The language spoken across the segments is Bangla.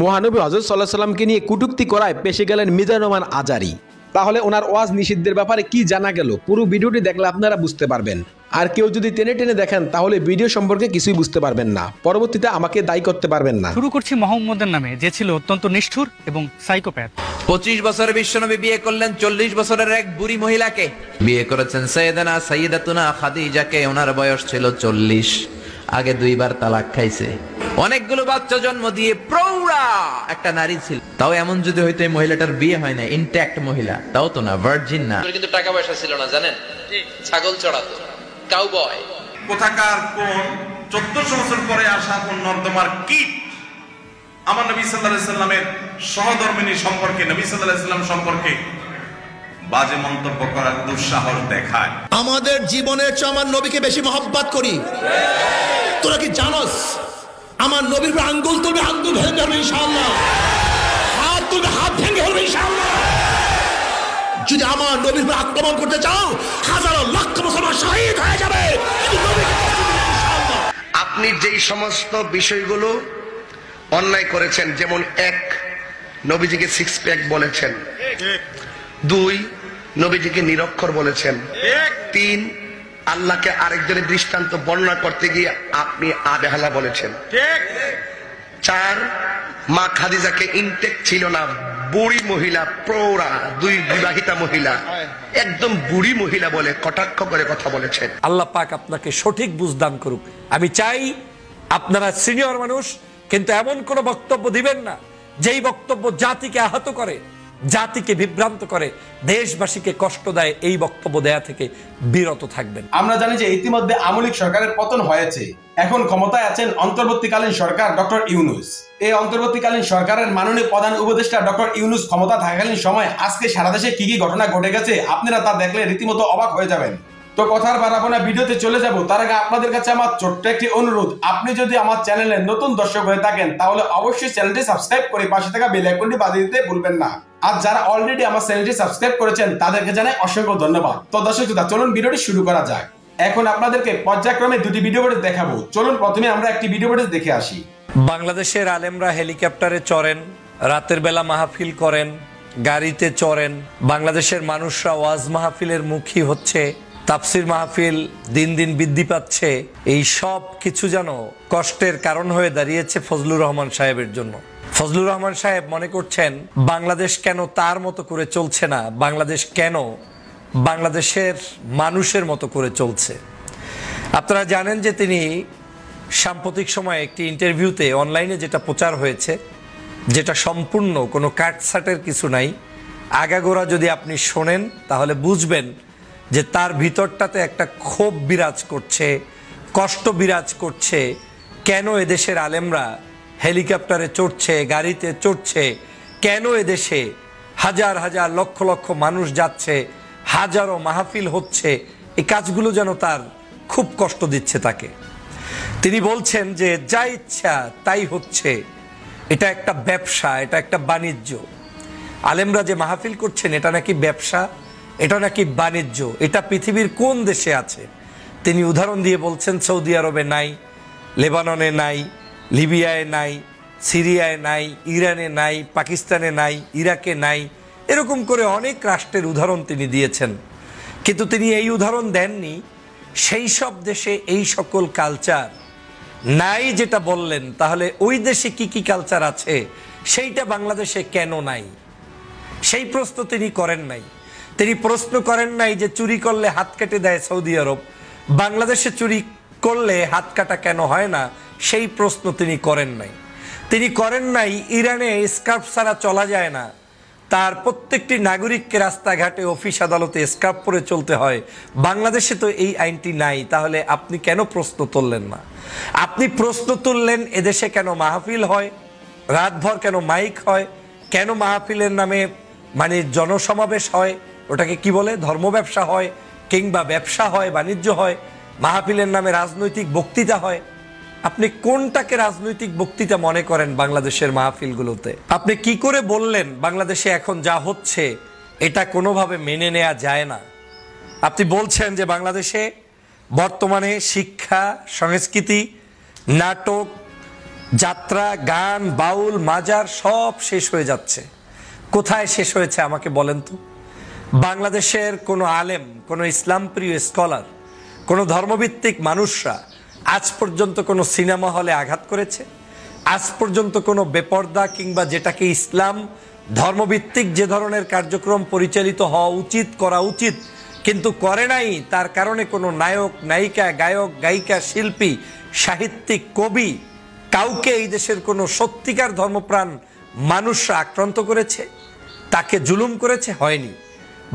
মহানবী হযরত সাল্লাল্লাহু আলাইহি সাল্লামকে নিয়ে কটূক্তি করায় পেশে গেলেন মিজানুর রহমান আজারি। তাহলে ওনার ওয়াজ নিষিদ্ধের ব্যাপারে কি জানা গেল? পুরো ভিডিওটি দেখলে আপনারা বুঝতে পারবেন। আর কেউ যদি টেনে টেনে দেখেন তাহলে ভিডিও সম্পর্কে কিছুই বুঝতে পারবেন না, পরবর্তীতে আমাকে দায়ী করতে পারবেন না। শুরু করছি মুহাম্মদের নামে, যে ছিল অত্যন্ত নিষ্ঠুর এবং সাইকোপ্যাথ। 25 বছরের বিশ্বনবী বিয়ে করলেন 40 বছরের এক বুড়ি মহিলাকে। বিয়ে করেছেন সাইয়্যিদাতুনা খাদিজাকে, ওনার বয়স ছিল 40। আগে 2 বার তালাক খাইছে, অনেকগুলো বাচ্চা জন্ম দিয়ে প্রৌঢ়া একটা নারী ছিল। তাও এমন যদি হইতো এই মহিলাটার বিয়ে হয় না, ইনট্যাক্ট মহিলা, তাও তো না, ভার্জিন না। কিন্তু টাকা পয়সা ছিল না, জানেন, ছাগল চড়াতো, কাউবয়। কোথাকার কোন 1400 বছর পরে আসা কোন নর্দমার কীট আমার নবী সাল্লাল্লাহু আলাইহি সাল্লামের সহধর্মিণী সম্পর্কে, নবী সাল্লাল্লাহু আলাইহি সাল্লাম সম্পর্কে বাজে মন্তব্য করার দুঃসাহস দেখায়। আমাদের জীবনের চেয়ে আমার নবীকে বেশি মহব্বত করি। তোরা কি জানোস আমার নবীর আঙ্গুল তুলবে, আঙ্গুল ভেঙে যাবে ইনশাআল্লাহ, হাত তুলবে, হাত ভেঙে যাবে ইনশাআল্লাহ। যদি আমার নবীর উপর আক্রমণ করতে চাও, হাজারো লক্ষ মুসলমান শহীদ হয়ে যাবে, কিন্তু নবীকে ইনশাআল্লাহ। আপনি যেই সমস্ত বিষয়গুলো অন্যায় করেছেন, যেমন 1 নবীজিকে 6 প্যাক বলেছেন, 2 নবীজিকে নিরক্ষর বলেছেন, 3 আল্লাহকে আরেকজনের দৃষ্টান্ত বর্ণনা করতে গিয়ে আপনি আবেহালা বলেছেন, 4 মা খাদিজাকে ইনটেক ছিল না, বুড়ি মহিলা, প্রৌঢ়া, 2 বিবাহিতা মহিলা, একদম বুড়ি মহিলা বলে কটাক্ষ করে কথা বলেছেন। আল্লাহ পাক আপনাকে সঠিক বুঝদান করুক। আমি চাই আপনারা সিনিয়র মানুষ, কিন্তু এমন কোন বক্তব্য দিবেন না যেই বক্তব্য জাতিকে আহত করে, জাতিকে বিভ্রান্ত করে, দেশবাসীকে কষ্ট দেয়। এই বক্তব্য দেয়া থেকে বিরত থাকবেন। আমরা জানি যে ইতিমধ্যে আওয়ামী লীগ সরকারের পতন হয়েছে, এখন ক্ষমতায় আছেন অন্তর্বর্তীকালীন সরকার ডক্টর ইউনূস। এই অন্তর্বর্তীকালীন সরকারের মাননীয় প্রধান উপদেষ্টা ডক্টর ইউনূস ক্ষমতা থাকাকালীন সময় আজকে সারা দেশে কি কি ঘটনা ঘটে গেছে আপনারা তা দেখলে রীতিমতো অবাক হয়ে যাবেন। তো কথার বাড়াবো না, ভিডিওতে চলে যাব। তার আগে আপনাদের কাছে আমার ছোট্ট একটি অনুরোধ, আপনি যদি আমার চ্যানেলে নতুন দর্শক হয়ে থাকেন তাহলে অবশ্যই চ্যানেলটি সাবস্ক্রাইব করে পাশে থাকা বেল আইকনটি বাজিয়ে দিতে ভুলবেন না। আর যারা অলরেডি আমার চ্যানেলটি সাবস্ক্রাইব করেছেন তাদেরকে জানাই অসংখ্য ধন্যবাদ। তো দর্শক চলুন ভিডিওটি শুরু করা যাক। এখন আপনাদেরকে পর্যায়ক্রমে 2টি ভিডিও ফুটেজ দেখাবো। চলুন প্রথমে আমরা একটি ভিডিও ফুটেজ দেখে আসি। বাংলাদেশের আলেমরা হেলিকপ্টারে চড়েন, রাতের বেলা মাহফিল করেন, গাড়িতে চড়েন। বাংলাদেশের মানুষরা ওয়াজ মাহফিলের মুখী হচ্ছে, তাফসির মাহফিল দিন দিন বৃদ্ধি পাচ্ছে। এই সব কিছু যেন কষ্টের কারণ হয়ে দাঁড়িয়েছে ফজলুর রহমান সাহেবের জন্য। ফজলুর রহমান সাহেব মনে করছেন বাংলাদেশ কেন তার মতো করে চলছে না, বাংলাদেশ কেন বাংলাদেশের মানুষের মতো করে চলছে। আপনারা জানেন যে তিনি সাম্প্রতিক সময়ে একটি ইন্টারভিউতে অনলাইনে যেটা প্রচার হয়েছে, যেটা সম্পূর্ণ কোনো কাটছাটের কিছু নাই, আগাগোড়া যদি আপনি শোনেন তাহলে বুঝবেন যে তার ভিতরটাতে একটা ক্ষোভ বিরাজ করছে, কষ্ট বিরাজ করছে। কেন এদেশের আলেমরা হেলিকপ্টারে চড়ছে, গাড়িতে চড়ছে, কেন এদেশে হাজার হাজার লক্ষ লক্ষ মানুষ যাচ্ছে, হাজারো মাহফিল হচ্ছে, এই কাজগুলো যেন তার খুব কষ্ট দিচ্ছে তাকে। তিনি বলছেন যে যা ইচ্ছা তাই হচ্ছে, এটা একটা ব্যবসা, এটা একটা বাণিজ্য। আলেমরা যে মাহফিল করছেন এটা নাকি ব্যবসা, এটা নাকি বাণিজ্য। এটা পৃথিবীর কোন দেশে আছে? তিনি উদাহরণ দিয়ে বলছেন সৌদি আরবে নাই, লেবাননে নাই, লিবিয়ায় নাই, সিরিয়ায় নাই, ইরানে নাই, পাকিস্তানে নাই, ইরাকে নাই, এরকম করে অনেক রাষ্ট্রের উদাহরণ তিনি দিয়েছেন। কিন্তু তিনি এই উদাহরণ দেননি সেই সব দেশে এই সকল কালচার নাই যেটা বললেন। তাহলে ওই দেশে কি কি কালচার আছে সেইটা বাংলাদেশে কেন নাই, সেই প্রশ্ন তিনি করেন নাই। তিনি প্রশ্ন করেন নাই যে চুরি করলে হাত কেটে দেয় সৌদি আরব, বাংলাদেশে চুরি করলে হাত কাটা কেন হয় না, সেই প্রশ্ন তিনি করেন নাই। তিনি করেন নাই ইরানে স্কার্ফ ছাড়া চলা যায় না, তার প্রত্যেকটি নাগরিককে রাস্তাঘাটে অফিস আদালতে স্কার্ফ পরে চলতে হয়, বাংলাদেশে তো এই আইনটি নাই। তাহলে আপনি কেন প্রশ্ন তুললেন না? আপনি প্রশ্ন তুললেন এদেশে কেন মাহফিল হয়, রাতভর কেন মাইক হয়, কেন মাহফিলের নামে মানে জনসমাবেশ হয়, ওটাকে কি বলে, ধর্ম ব্যবসা হয়, কিংবা ব্যবসা হয়, বাণিজ্য হয়, মাহফিলের নামে রাজনৈতিক বক্তৃতা হয়। আপনি কোনটাকে রাজনৈতিক বক্তৃতা মনে করেন বাংলাদেশের মাহফিলগুলোতে? আপনি কি করে বললেন বাংলাদেশে এখন যা হচ্ছে এটা কোনোভাবে মেনে নেওয়া যায় না? আপনি বলছেন যে বাংলাদেশে বর্তমানে শিক্ষা, সংস্কৃতি, নাটক, যাত্রা, গান, বাউল, মাজার সব শেষ হয়ে যাচ্ছে। কোথায় শেষ হয়েছে আমাকে বলেন তো? বাংলাদেশের কোনো আলেম, কোনো ইসলাম প্রিয় স্কলার, কোনো ধর্মভিত্তিক মানুষরা আজ পর্যন্ত কোনো সিনেমা হলে আঘাত করেছে? আজ পর্যন্ত কোনো বেপর্দা কিংবা যেটাকে ইসলাম ধর্মভিত্তিক যে ধরনের কার্যক্রম পরিচালিত হওয়া উচিত, করা উচিত কিন্তু করে নাই, তার কারণে কোনো নায়ক, নায়িকা, গায়ক, গায়িকা, শিল্পী, সাহিত্যিক, কবি কাউকে এই দেশের কোনো সত্যিকার ধর্মপ্রাণ মানুষরা আক্রান্ত করেছে, তাকে জুলুম করেছে? হয়নি।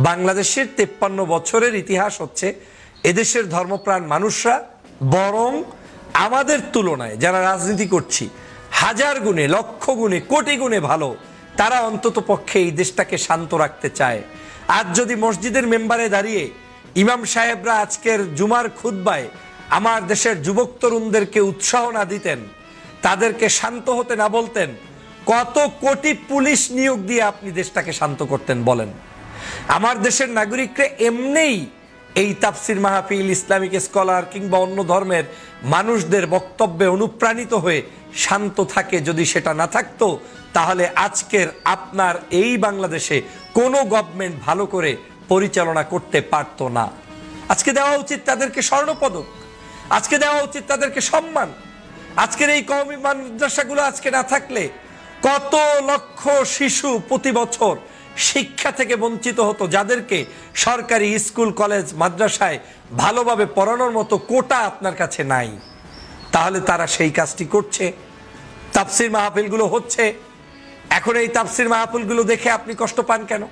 বাংলাদেশের 53 বছরের ইতিহাস হচ্ছে এদেশের ধর্মপ্রাণ মানুষরা বরং আমাদের তুলনায় যারা রাজনীতি করছি হাজার গুণে, লক্ষ গুণে, কোটি গুণে ভালো, তারা অন্তত পক্ষে এই দেশটাকে শান্ত রাখতে চায়। আজ যদি মসজিদের মেম্বারে দাঁড়িয়ে ইমাম সাহেবরা আজকের জুমার খুতবায় আমার দেশের যুবক তরুণদেরকে উৎসাহ না দিতেন, তাদেরকে শান্ত হতে না বলতেন, কত কোটি পুলিশ নিয়োগ দিয়ে আপনি দেশটাকে শান্ত করতেন বলেন? আমার দেশের নাগরিকরা এমনিই এই তাফসির মাহফিল, ইসলামিক স্কলার কিংবা অন্য ধর্মের মানুষদের বক্তব্যে অনুপ্রাণিত হয়ে শান্ত থাকে। যদি সেটা না থাকতো তাহলে আজকের আপনার এই বাংলাদেশে কোনো গভর্নমেন্ট ভালো করে পরিচালনা করতে পারতো না। আজকে দেওয়া উচিত তাদেরকে স্বর্ণপদক, আজকে দেওয়া উচিত তাদেরকে সম্মান। আজকের এই কওমি মাদ্রাসাগুলো আজকে না থাকলে কত লক্ষ শিশু প্রতি বছর শিক্ষা থেকে বঞ্চিত হতো, যাদেরকে সরকারি স্কুল, কলেজ, মাদ্রাসায় ভালোভাবে পড়ানোর মতো কোটা আপনার কাছে নাই। তাহলে তারা সেই কাজটি করছে। তাফসির মাহফিলগুলো হচ্ছে, এখন এই তাফসির মাহফিলগুলো দেখে আপনি কষ্ট পান কেন?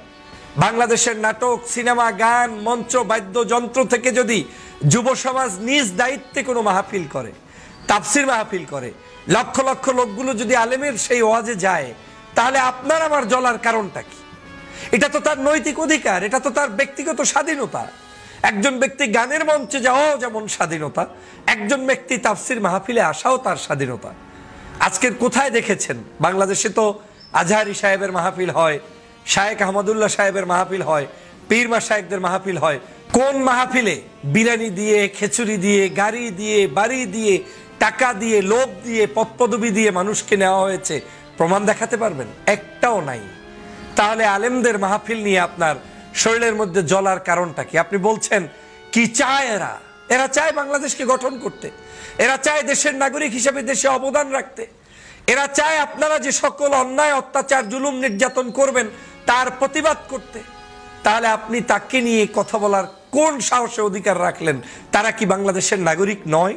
বাংলাদেশের নাটক, সিনেমা, গান, মঞ্চ, বাদ্যযন্ত্র থেকে যদি যুব সমাজ নিজ দায়িত্বে কোনো মাহফিল করে, তাফসির মাহফিল করে, লক্ষ লক্ষ লোকগুলো যদি আলেমের সেই ওয়াজে যায়, তাহলে আপনার আমার জ্বলার কারণটা কি? এটা তো তার নৈতিক অধিকার, এটা তো তার ব্যক্তিগত স্বাধীনতা। একজন ব্যক্তি গানের মঞ্চে যাওয়াও যেমন স্বাধীনতা, একজন ব্যক্তি তাফসির মাহফিলে আসাও তার স্বাধীনতা। আজকের কোথায় দেখেছেন? বাংলাদেশে তো আজহারি সাহেবের মাহফিল হয়, শায়েখ আহমদুল্লাহ সাহেবের মাহফিল হয়, পীর মাশায়েখদের মাহফিল হয়। কোন মাহফিলে বিরিয়ানি দিয়ে, খিচুড়ি দিয়ে, গাড়ি দিয়ে, বাড়ি দিয়ে, টাকা দিয়ে, লোভ দিয়ে, পদপদবি দিয়ে মানুষকে নেওয়া হয়েছে? প্রমাণ দেখাতে পারবেন? একটাও নাই। তাহলে আলেমদের মাহফিল নিয়ে আপনার শরীরের মধ্যে জ্বলার কারণটা কি? আপনি বলছেন কি চায় এরা? এরা চায় বাংলাদেশকে গঠন করতে, এরা চায় দেশের নাগরিক হিসেবে দেশে অবদান রাখতে, এরা চায় আপনারা যে সকল অন্যায়, অত্যাচার, জুলুম, নির্যাতন করবেন তার প্রতিবাদ করতে। তাহলে আপনি তাকে নিয়ে কথা বলার কোন সাহসে অধিকার রাখলেন? তারা কি বাংলাদেশের নাগরিক নয়?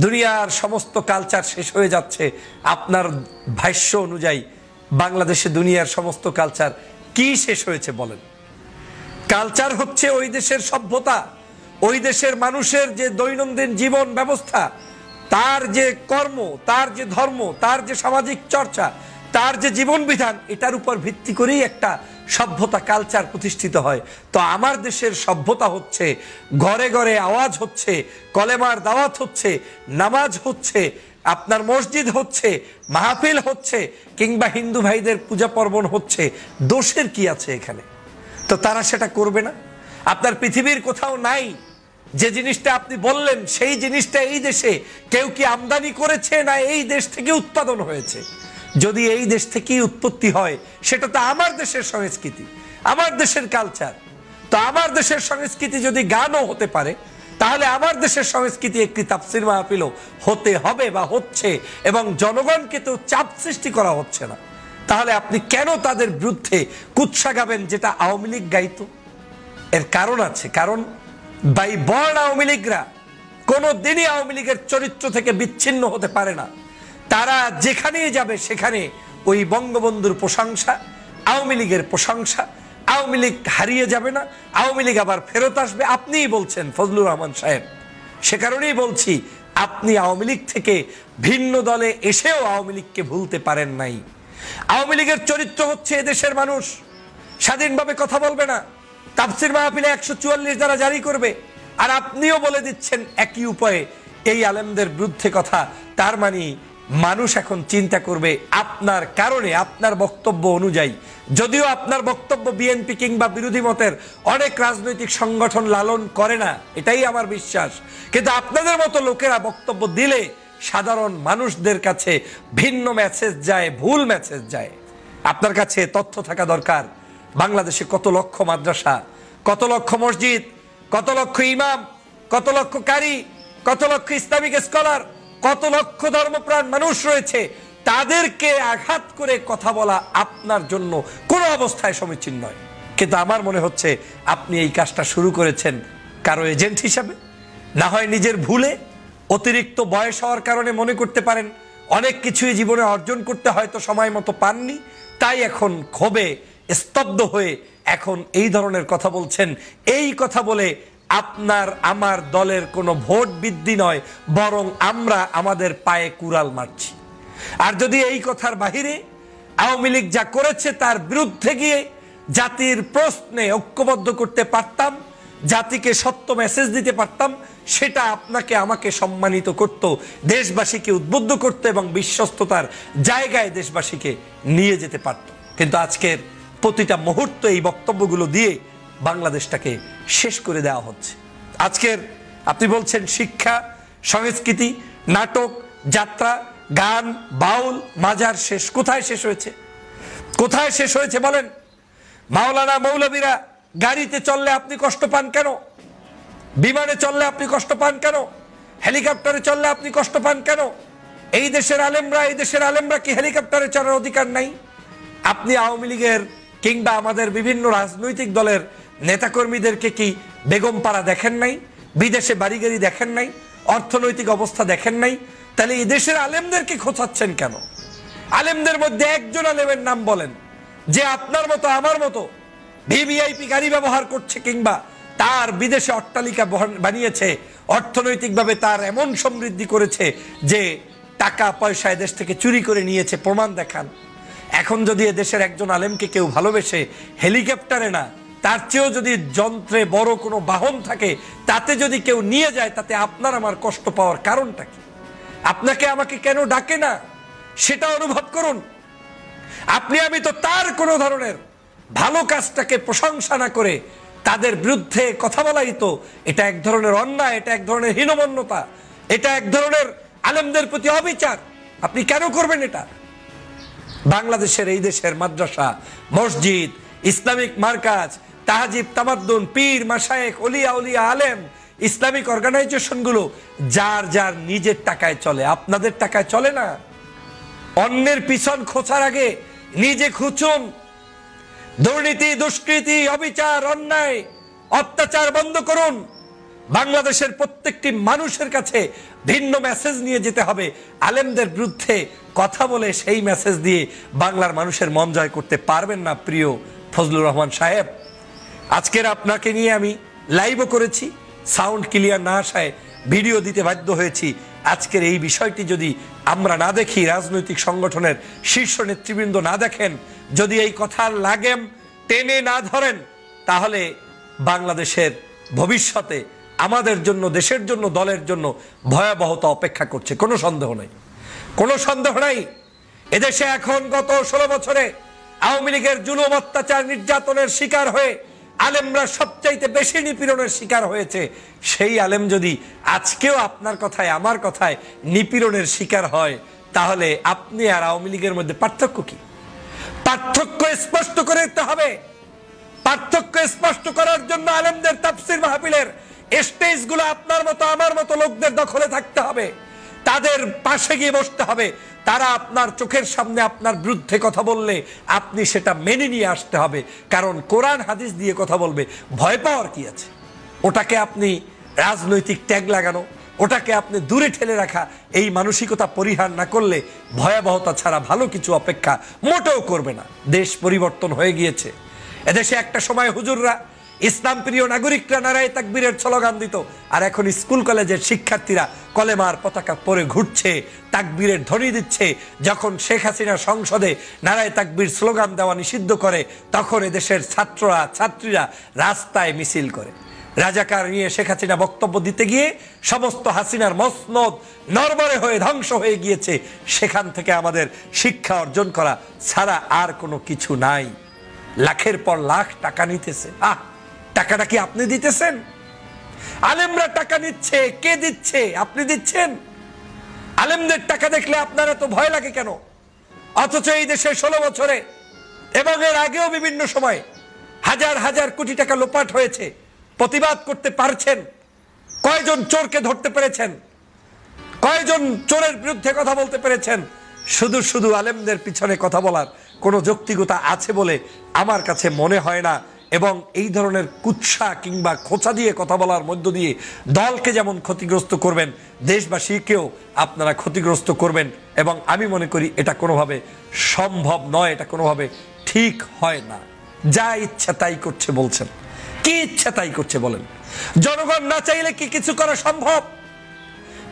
দুনিয়ার সমস্ত কালচার শেষ হয়ে যাচ্ছে আপনার ভাষ্য অনুযায়ী। বাংলাদেশে দুনিয়ার সমস্ত কালচার কি শেষ হয়েছে বলেন? কালচার হচ্ছে ওই দেশের সভ্যতা, ওই দেশের মানুষের যে দৈনন্দিন জীবন ব্যবস্থা, তার যে কর্ম, তার যে ধর্ম, তার যে সামাজিক চর্চা, তার যে জীবন বিধান, এটার উপর ভিত্তি করেই একটা সভ্যতা, কালচার প্রতিষ্ঠিত হয়। তো আমার দেশের সভ্যতা হচ্ছে ঘরে ঘরে আওয়াজ হচ্ছে, কলেমার দাওয়াত হচ্ছে, নামাজ হচ্ছে, আপনার মসজিদ হচ্ছে, মাহফিল হচ্ছে, কিংবা হিন্দু ভাইদের পূজা পার্বণ হচ্ছে। দোষের কি আছে এখানে? তো তারা সেটা করবে না? আপনার পৃথিবীর কোথাও নাই যে জিনিসটা আপনি বললেন সেই জিনিসটা এই দেশে কেউ কি আমদানি করেছে, না এই দেশ থেকে উৎপাদন হয়েছে? যদি এই দেশ থেকেই উৎপত্তি হয়, সেটা তো আমার দেশের সংস্কৃতি, আমার দেশের কালচার। তো আমার দেশের সংস্কৃতি যদি গানও হতে পারে, তাহলে আমার দেশের সংস্কৃতি একটি তাফসির মাহফিলও হতে হবে বা হচ্ছে, এবং জনগণকে তো চাপ সৃষ্টি করা হচ্ছে না। তাহলে আপনি কেন তাদের বিরুদ্ধে কুৎসা গাবেন যেটা আওয়ামী লীগ গাইতো? এর কারণ আছে। কারণ বাই বর্ণ আওয়ামী লীগরা কোনো দিনই আওয়ামী লীগের চরিত্র থেকে বিচ্ছিন্ন হতে পারে না। তারা যেখানেই যাবে সেখানে ওই বঙ্গবন্ধুর প্রশংসা, আওয়ামী লীগের প্রশংসা। আওয়ামী লীগ হারিয়ে যাবে না, আওয়ামী লীগ আবার ফেরত আসবে। আপনিই বলছেন ফজলুর রহমান সাহেব, সে কারণেই বলছি আপনি আওয়ামী লীগ থেকে ভিন্ন দলে এসেও আওয়ামী লীগকে ভুলতে পারেন নাই। আওয়ামী লীগের চরিত্র হচ্ছে এদেশের মানুষ স্বাধীনভাবে কথা বলবে না, তাফসির মাহফিলে 144 দ্বারা জারি করবে, আর আপনিও বলে দিচ্ছেন একই উপায়ে এই আলেমদের বিরুদ্ধে কথা। তার মানে মানুষ এখন চিন্তা করবে আপনার কারণে, আপনার বক্তব্য অনুযায়ী। যদিও আপনার বক্তব্য বিএনপি কিংবা বিরোধী মতের অনেক রাজনৈতিক সংগঠন লালন করে না, এটাই আমার বিশ্বাস, কিন্তু আপনাদের মতো লোকেরা বক্তব্য দিলে সাধারণ মানুষদের কাছে ভিন্ন মেসেজ যায়, ভুল মেসেজ যায়। আপনার কাছে তথ্য থাকা দরকার বাংলাদেশে কত লক্ষ মাদ্রাসা, কত লক্ষ মসজিদ, কত লক্ষ ইমাম, কত লক্ষ কারি, কত লক্ষ ইসলামিক স্কলার, কত লক্ষ ধর্মপ্রাণ মানুষ রয়েছে। তাদেরকে আঘাত করে কথা বলা আপনার জন্য কোনো অবস্থায় সমীচীন নয়। কিন্তু আমার মনে হচ্ছে আপনি এই কাজটা শুরু করেছেন কারো এজেন্ট হিসাবে, না হয় নিজের ভুলে, অতিরিক্ত বয়স হওয়ার কারণে মনে করতে পারেন অনেক কিছুই জীবনে অর্জন করতে হয়তো সময় মতো পাননি, তাই এখন ক্ষোভে স্তব্ধ হয়ে এখন এই ধরনের কথা বলছেন। এই কথা বলে আপনার আমার দলের কোনো ভোট বৃদ্ধি নয়, বরং আমরা আমাদের পায়ে কুড়াল মারছি। আর যদি এই কথার বাহিরে আওয়ামী লীগ যা করেছে তার বিরুদ্ধে গিয়ে জাতির প্রশ্নে ঐক্যবদ্ধ করতে পারতাম, জাতিকে সত্য মেসেজ দিতে পারতাম, সেটা আপনাকে আমাকে সম্মানিত করত, দেশবাসীকে উদ্বুদ্ধ করত এবং বিশ্বস্ততার জায়গায় দেশবাসীকে নিয়ে যেতে পারত। কিন্তু আজকের প্রতিটা মুহূর্ত এই বক্তব্যগুলো দিয়ে বাংলাদেশটাকে শেষ করে দেওয়া হচ্ছে। আজকের আপনি বলছেন শিক্ষা, সংস্কৃতি, নাটক, যাত্রা, গান, বাউল, মাজার শেষ। কোথায় শেষ হয়েছে? কোথায় শেষ হয়েছে বলেন? মাওলানা মৌলবীরা গাড়িতে চললে আপনি কষ্ট পান কেন? বিমানে চললে আপনি কষ্ট পান কেন? হেলিকপ্টারে চললে আপনি কষ্ট পান কেন? এই দেশের আলেমরা কি হেলিকপ্টারে চড়ার অধিকার নাই? আপনি আওয়ামী লীগের কিংবা আমাদের বিভিন্ন রাজনৈতিক দলের নেতাকর্মীদেরকে কি বেগমপাড়া দেখেন নাই? বিদেশে বাড়ি গাড়ি দেখেন নাই? অর্থনৈতিক অবস্থা দেখেন নাই? তাহলে এই দেশের আলেমদেরকে খোঁচাচ্ছেন কেন? আলেমদের মধ্যে একজন আলেমের নাম বলেন যে আপনার মতো আমার মতো ভিভিআইপি গাড়ি ব্যবহার করছে কিংবা তার বিদেশে অট্টালিকা বানিয়েছে, অর্থনৈতিকভাবে তার এমন সমৃদ্ধি করেছে যে টাকা পয়সা এদেশ থেকে চুরি করে নিয়েছে, প্রমাণ দেখান। এখন যদি এদেশের একজন আলেমকে কেউ ভালোবেসে হেলিকপ্টারে না, তার চেয়েও যদি যন্ত্রে বড় কোনো বাহন থাকে তাতে যদি কেউ নিয়ে যায়, তাতে আপনার আমার কষ্ট পাওয়ার কারণটা কি? আপনাকে আমাকে কেন ডাকে না সেটা অনুভব করুন। আপনি আমি তো তার কোনো ধরনের ভালো কাজটাকে প্রশংসা না করে তাদের বিরুদ্ধে কথা বলাই তো এটা এক ধরনের অন্যায়, এটা এক ধরনের হীনমন্যতা, এটা এক ধরনের আলেমদের প্রতি অবিচার। আপনি কেন করবেন এটা? বাংলাদেশের এই দেশের মাদ্রাসা, মসজিদ, ইসলামিক মার্কাজ, তাহজিব, তামাদ্দুন, পীর, মাশায়েখ, ওলিয়া উলিয়া, আলেম, ইসলামিক অর্গানাইজেশনগুলো যার যার নিজের টাকায় চলে, আপনাদের টাকায় চলে না। অন্যের পিছন খোঁচার আগে নিজে খুঁচুন। দুর্নীতি, দুষ্কৃতি, অবিচার, অন্যায়, অত্যাচার বন্ধ করুন। বাংলাদেশের প্রত্যেকটি মানুষের কাছে ভিন্ন মেসেজ নিয়ে যেতে হবে। আলেমদের বিরুদ্ধে কথা বলে সেই মেসেজ দিয়ে বাংলার মানুষের মন জয় করতে পারবেন না। প্রিয় ফজলুর রহমান সাহেব, আজকের আপনাকে নিয়ে আমি লাইভও করেছি, সাউন্ড ক্লিয়ার না আসায় ভিডিও দিতে বাধ্য হয়েছি। আজকের এই বিষয়টি যদি আমরা না দেখি, রাজনৈতিক সংগঠনের শীর্ষ নেতৃবৃন্দ না দেখেন, যদি এই কথার লাগেম টেনে না ধরেন, তাহলে বাংলাদেশের ভবিষ্যতে আমাদের জন্য, দেশের জন্য, দলের জন্য ভয়াবহতা অপেক্ষা করছে। কোনো সন্দেহ নাই, কোনো সন্দেহ নাই। এদেশে এখন গত 16 বছরে আওয়ামী লীগের জুলুম, অত্যাচার, নির্যাতনের শিকার হয়ে আলেমরা সবচাইতে বেশি নিপীড়নের শিকার হয়েছে। সেই আলেম যদি আজকেও আপনার কথায় আমার কথায় নিপীড়নের শিকার হয়, তাহলে আপনি আর আওয়ামী লীগের মধ্যে পার্থক্য কি? পার্থক্য স্পষ্ট করে দিতে হবে। পার্থক্য স্পষ্ট করার জন্য আলেমদের তাফসীর মাহফিলের স্টেজগুলো আপনার মতো আমার মতো লোকদের দখলে থাকতে হবে, তাদের পাশে গিয়ে বসতে হবে। তারা আপনার চোখের সামনে আপনার বিরুদ্ধে কথা বললে আপনি সেটা মেনে নিয়ে আসতে হবে, কারণ কোরআন হাদিস দিয়ে কথা বলবে। ভয় পাওয়ার কি আছে? ওটাকে আপনি রাজনৈতিক ট্যাগ লাগানো, ওটাকে আপনি দূরে ঠেলে রাখা, এই মানসিকতা পরিহার না করলে ভয়াবহতা ছাড়া ভালো কিছু অপেক্ষা মোটেও করবে না। দেশ পরিবর্তন হয়ে গিয়েছে। এদেশে একটা সময় হুজুররা, ইসলাম প্রিয় নাগরিকরা নারায়ে তাকবীরের স্লোগান দিত, আর এখন স্কুল কলেজের শিক্ষার্থীরা কলেমার পতাকা পরে ঘুরছে, তাকবীরের ধ্বনি দিচ্ছে। যখন শেখ হাসিনা সংসদে নারায়ে তাকবীর স্লোগান দেওয়া নিষিদ্ধ করে, তখন এদেশের ছাত্ররা, ছাত্রীরা রাস্তায় মিছিল করে। রাজাকার নিয়ে শেখ হাসিনা বক্তব্য দিতে গিয়ে সমস্ত হাসিনার মসনদ নরবরে হয়ে ধ্বংস হয়ে গিয়েছে। সেখান থেকে আমাদের শিক্ষা অর্জন করা ছাড়া আর কোনো কিছু নাই। লাখের পর লাখ টাকা নিতেছে। টাকাটা কি আপনি দিতেছেন? আলেমরা টাকা নিচ্ছে। কে দিচ্ছে? আপনি দিচ্ছেন? আলেমদের টাকা দেখলে আপনার এত ভয় লাগে কেন? অথচ এই দেশে 16 বছরে এবং এর আগেও বিভিন্ন সময় হাজার হাজার কোটি টাকা লোপাট হয়েছে। প্রতিবাদ করতে পারছেন? কয়জন চোরকে ধরতে পেরেছেন? কয়জন চোরের বিরুদ্ধে কথা বলতে পেরেছেন? শুধু শুধু আলেমদের পিছনে কথা বলার কোনো যৌক্তিকতা আছে বলে আমার কাছে মনে হয় না। এবং এই ধরনের কুৎসা কিংবা খোঁচা দিয়ে কথা বলার মধ্য দিয়ে দলকে যেমন ক্ষতিগ্রস্ত করবেন, দেশবাসীকেও আপনারা ক্ষতিগ্রস্ত করবেন। এবং আমি মনে করি এটা কোনোভাবে সম্ভব নয়, এটা কোনোভাবে ঠিক হয় না। যা ইচ্ছা তাই করছে বলছেন, কি ইচ্ছা তাই করছে বলেন? জনগণ না চাইলে কি কিছু করা সম্ভব?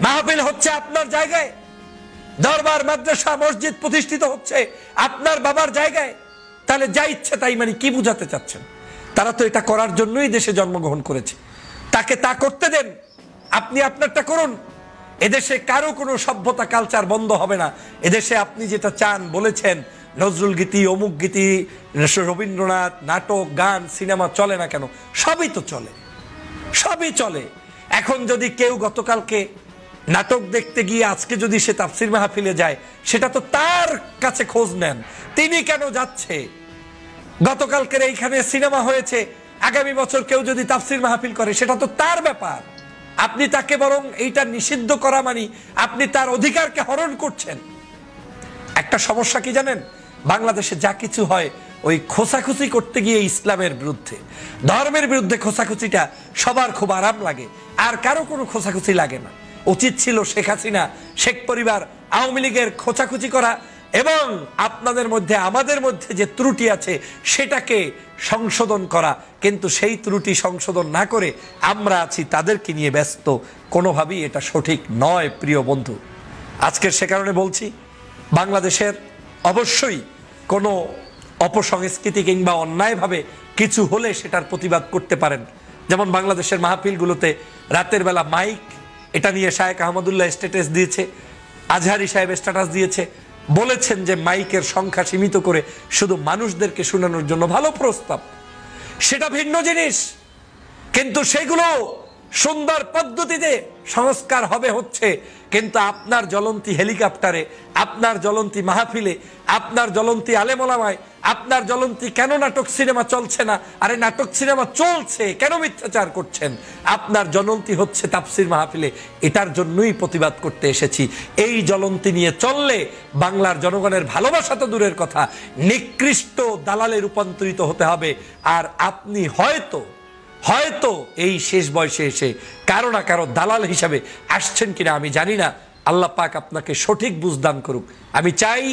মাহফিল হচ্ছে আপনার জায়গায়, দরবার মাদ্রাসা মসজিদ প্রতিষ্ঠিত হচ্ছে আপনার বাবার জায়গায়, তাহলে যা ইচ্ছা তাই মানে কি বুঝাতে চাচ্ছেন? তারা তো এটা করার জন্যই দেশে জন্মগ্রহণ করেছে, তাকে তা করতে দেন, আপনি আপনারটা করুন। এদেশে কারো কোনো সভ্যতা কালচার বন্ধ হবে না। এদেশে আপনি যেটা চান বলেছেন, নজরুল গীতি, অমুক গীতি, রবীন্দ্রনাথ, নাটক, গান, সিনেমা চলে না কেন? সবই তো চলে, সবই চলে। এখন যদি কেউ গতকালকে নাটক দেখতে গিয়ে আজকে যদি সে তাফসির মাহফিলে যায়, সেটা তো তার কাছে খোঁজ নেন, তিনি কেন যাচ্ছে। গতকালকের এইখানে সিনেমা হয়েছে, আগামী বছর কেউ যদি তাফসির মাহফিল করে সেটা তো তার ব্যাপার। আপনি তাকে বরং এইটা নিষিদ্ধ করা মানে আপনি তার অধিকারকে হরণ করছেন। একটা সমস্যা কি জানেন? বাংলাদেশে যা কিছু হয় ওই খোঁচাখুচি করতে গিয়ে ইসলামের বিরুদ্ধে, ধর্মের বিরুদ্ধে খোঁচাখুচিটা সবার খুব আরাম লাগে, আর কারো কোনো খোঁচাখুচি লাগে না। উচিত ছিল শেখ হাসিনা, শেখ পরিবার, আওয়ামী লীগের খোঁচাখুচি করা এবং আপনাদের মধ্যে আমাদের মধ্যে যে ত্রুটি আছে সেটাকে সংশোধন করা। কিন্তু সেই ত্রুটি সংশোধন না করে আমরা আছি তাদেরকে নিয়ে ব্যস্ত। কোনোভাবেই এটা সঠিক নয় প্রিয় বন্ধু। আজকের সে কারণে বলছি, বাংলাদেশের অবশ্যই কোনো অপসংস্কৃতি কিংবা অন্যায়ভাবে কিছু হলে সেটার প্রতিবাদ করতে পারেন। যেমন বাংলাদেশের মাহফিলগুলোতে রাতের বেলা মাইক, এটা নিয়ে শায়েখ আহমদুল্লাহ স্ট্যাটাস দিয়েছে, আজহারি সাহেব স্ট্যাটাস দিয়েছে, বলেছেন যে মাইকের সংখ্যা সীমিত করে শুধু মানুষদেরকে শোনানোর জন্য। ভালো প্রস্তাব, সেটা ভিন্ন জিনিস, কিন্তু সেগুলো সুন্দর পদ্ধতিতে সংস্কার হবে হচ্ছে। কিন্তু আপনার জ্বলন্তি হেলিকপ্টারে, আপনার জ্বলন্তি মাহফিলে, আপনার জ্বলন্তি আলেমোলামায়, আপনার জ্বলন্তি কেন নাটক সিনেমা চলছে না? আরে নাটক সিনেমা চলছে, কেন মিথ্যাচার করছেন? আপনার জ্বলন্তি হচ্ছে তাফসির মাহফিলে, এটার জন্যই প্রতিবাদ করতে এসেছি। এই জ্বলন্তি নিয়ে চললে বাংলার জনগণের ভালোবাসা তো দূরের কথা, নিকৃষ্ট দালালে রূপান্তরিত হতে হবে। আর আপনি হয়তো এই শেষ বয়সে এসে কারো না কারো দালাল হিসাবে আসছেন কিনা আমি জানি না। আল্লাহ পাক আপনাকে সঠিক বুঝদান করুক। আমি চাই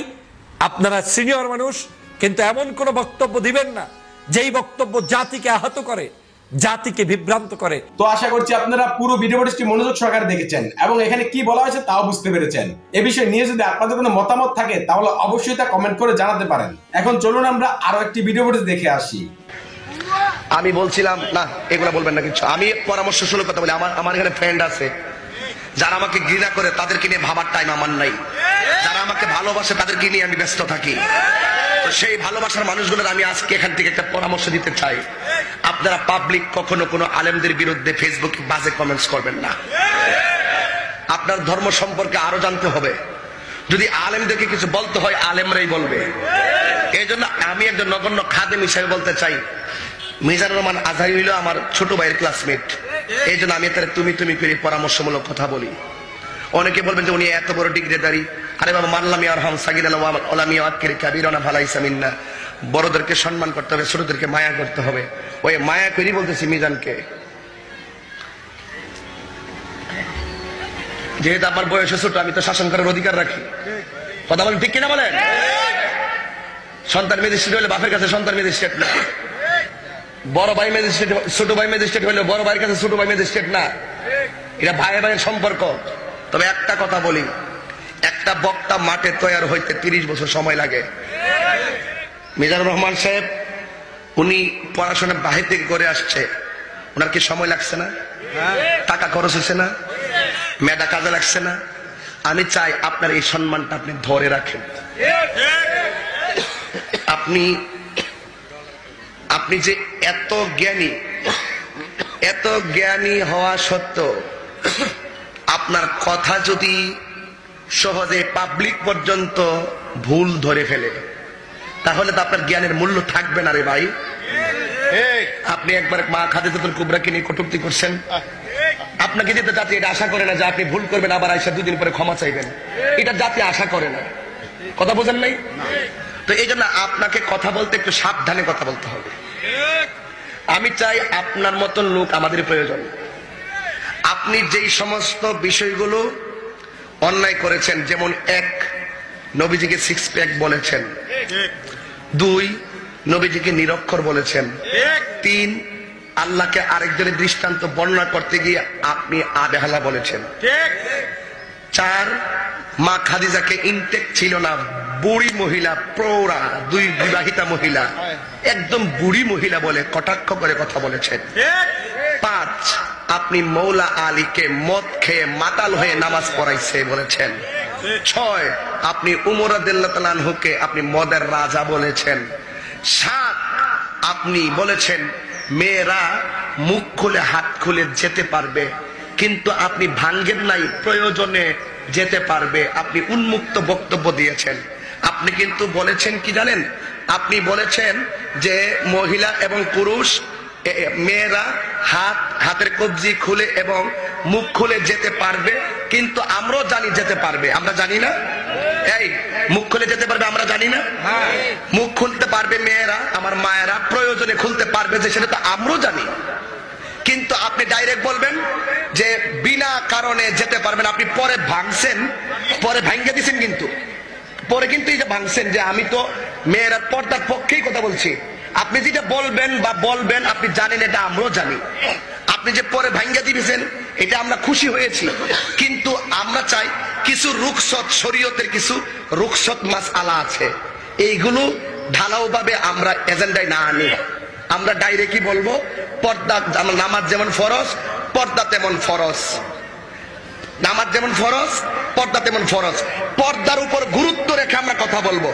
আপনারা সিনিয়র মানুষ, কিন্তু এমন কোনো বক্তব্য দিবেন না যেই বক্তব্য জাতিকে আহত করে, জাতিকে বিভ্রান্ত করে। তো আশা করছি আপনারা পুরো ভিডিওটি মনোযোগ সহকারে দেখেছেন এবং এখানে কি বলা হয়েছে তাও বুঝতে পেরেছেন। এ বিষয়ে নিয়ে যদি আপনাদের কোনো মতামত থাকে তাহলে অবশ্যই তা কমেন্ট করে জানাতে পারেন। এখন চলুন আমরা আরো একটি ভিডিও দেখে আসি। আমি বলছিলাম না, এগুলো বলবেন না কিছু। আমি পরামর্শ শুরু কথা বলি। আমার এখানে ফ্রেন্ড আছে যারা আমাকে ঘৃণা করে, তাদেরকে নিয়ে ভাবার টাইম আমার নাই। যারা আমাকে ভালোবাসে তাদেরকে নিয়ে আমি ব্যস্ত থাকি। তো সেই ভালোবাসার মানুষগুলোর আমি আজকে এখান থেকে একটা পরামর্শ দিতে চাই। আপনারা পাবলিক কখনো কোনো আলেমদের বিরুদ্ধে ফেসবুকে বাজে কমেন্টস করবেন না। আপনার ধর্ম সম্পর্কে আরো জানতে হবে। যদি আলেমদেরকে কিছু বলতে হয় আলেমরাই বলবে। এই জন্য আমি একজন নগণ্য খাদেম হিসেবে বলতে চাই, মিজানুর রহমান আজহারি হইল আমার ছোট ভাইয়ের ক্লাসমেট। এই জন্য আমি তার তুমি করে পরামর্শমূলক কথা বলি। অনেকে বলবেন যে উনি এত বড় ডিগ্রিধারী। আরে বাবা, মানলাম ইয়ারহাম সাগীরানা ওয়া আলামি আকির কাবীরানা ফালাইসা মিন্না। বড়দেরকে সম্মান করতে হবে, ছোটদেরকে মায়া করতে হবে। ওই মায়া করি বলতেছি মিজানকে, যেহেতু আমার বয়সে ছোট, আমি তো শাসন করার অধিকার রাখি। কথা বলেন ঠিক কিনা বলেন? সন্তান ম্যাজিস্ট্রেট হলে বাপের কাছে সন্তান ম্যাজিস্ট্রেট না, বড় ভাই ম্যাজিস্ট্রেট, ছোট ভাই ম্যাজিস্ট্রেট হলে বড় ভাইয়ের কাছে ছোট ভাই ম্যাজিস্ট্রেট না। এটা ভাই ভাইয়ের সম্পর্ক। তবে একটা কথা বলি, একটা বক্তা মাঠে তৈরি হইতে 30 বছর সময় লাগে। মিজানুর রহমান সাহেব উনি পড়াশোনা বাহির থেকে করে আসছে, ওনার কি সময় লাগছে না? টাকা খরচ হয়েছে না? মেধা কাজে লাগছে না? আমি চাই আপনার এই সম্মানটা আপনি ধরে রাখেন। আপনি যে এত জ্ঞানী হওয়া সত্ত্বেও আপনার কথা যদি সহজে পাবলিক পর্যন্ত ভুল ধরে ফেলে, তাহলে তো আপনার জ্ঞানের মূল্য থাকবে না রে ভাই। আপনি একবার মা খাদিজাতুল কুবরাকে নিয়ে কটূক্তি করছেন, আপনাকে যেতে জাতি এটা আশা করে না যে আপনি ভুল করবেন আবার আইসা 2 দিন পরে ক্ষমা চাইবেন, এটা জাতি আশা করে না। কথা বোঝেন নাই? তো এই জন্য আপনাকে কথা বলতে একটু সাবধানে কথা বলতে হবে। আমি চাই আপনার মতন লোক আমাদের প্রয়োজন। আপনি যেই সমস্ত বিষয়গুলো অন্যায় করেছেন, যেমন 1 নবীজিকে 6 প্যাক বলেছেন, 2 নবীজিকে নিরক্ষর বলেছেন, 3 আল্লাহকে আরেকজনের দৃষ্টান্ত বর্ণনা করতে গিয়ে আপনি আবেহালা বলেছেন, 4 মা খাদিজাকে ইনটেক ছিল না, বুড়ি মহিলা, প্রৌঢ়া, 2 বিবাহিতা মহিলা, একদম বুড়ি মহিলা বলে কটাক্ষ করে কথা বলেছেন, 5 আপনি মৌলা আলীকে মদ খেয়ে মাতাল হয়ে নামাজ পড়াইছে বলেছেন, 6 আপনি উমর রাদিয়াল্লাহু তাআলা আনহুকে আপনি মদের রাজা বলেছেন, 7 আপনি বলেছেন মেয়েরা মুখ খুলে হাত খুলে যেতে পারবে, কিন্তু আপনি ভাঙ্গেন নাই, প্রয়োজনে যেতে পারবে, আপনি উন্মুক্ত বক্তব্য দিয়েছেন। আপনি কিন্তু বলেছেন কি জানেন, আপনি বলেছেন যে মহিলা এবং পুরুষ মেয়েরা হাতের কবজি খুলে এবং মুখ খুলে যেতে পারবে, কিন্তু আমরাও জানি যেতে পারবে, আমরা জানি না? এই মুখ খুলে যেতে পারবে আমরা জানি না? মুখ খুলতে পারবে মেয়েরা, আমার মায়েরা প্রয়োজনে খুলতে পারবে, যে সেটা তো আমরাও জানি। কিন্তু আপনি ডাইরেক্ট বলবেন যে বিনা কারণে যেতে পারবেন। আপনি পরে ভাঙছেন, পরে ভাঙ্গে দিছেন, কিন্তু পরে কিন্তু এটা ভাঙছেন যে আমি তো মেয়েরা পর্দার পক্ষেই কথা বলছি। আপনি যেটা বলবেন বা বলবেন আপনি জানেন, এটা আমরাও জানি। আপনি যে পরে ভাঙ্গে দিয়েছেন এটা আমরা খুশি হয়েছি, কিন্তু আমরা চাই কিছু রুখসত, শরীয়তের কিছু রুখসত মাসআলা আছে, এইগুলো ঢালাও ভাবে আমরা এজেন্ডায় না আনি। আমরা ডাইরেক্টই বলবো পর্দা, নামাজ যেমন ফরজ পর্দা তেমন ফরজ, নামাজ যেমন ফরজ পর্দা তেমন ফরজ। পর্দার উপর গুরুত্ব রেখে আমরা কথা বলবো।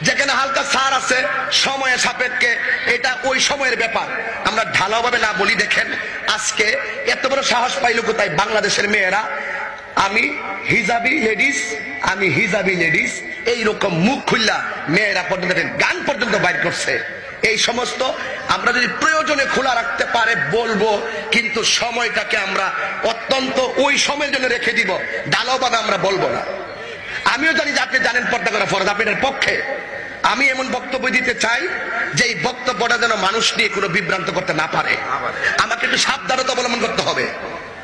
যেখানে হালকা সার আছে সময়ের সাপেক্ষে, এটা ওই সময়ের ব্যাপার, আমরা ঢালাওভাবে না বলি। দেখেন আজকে এত বড় সাহস পাইল কোথায় বাংলাদেশের মেয়েরা, আমি হিজাবি লেডিস, আমি হিজাবি লেডিস, এইরকম মুখ খুললা মেয়েরা পর্যন্ত গান পর্যন্ত বাইর করছে। এই সমস্ত আমরা যদি প্রয়োজনে খোলা রাখতে পারে বলবো, কিন্তু সময়টাকে আমরা অত্যন্ত ওই সময়ের জন্য রেখে দিব, ঢালাওভাবে আমরা বলবো না। আমিও জানি যে আপনি জানেন পর্দা করা ফরজ, আপনি এর পক্ষে। আমি এমন বক্তব্য দিতে চাই যে এই বক্তব্যটা যেন মানুষ নিয়ে কোনো বিভ্রান্ত করতে না পারে। আমাকে একটু সাবধানতা অবলম্বন করতে হবে।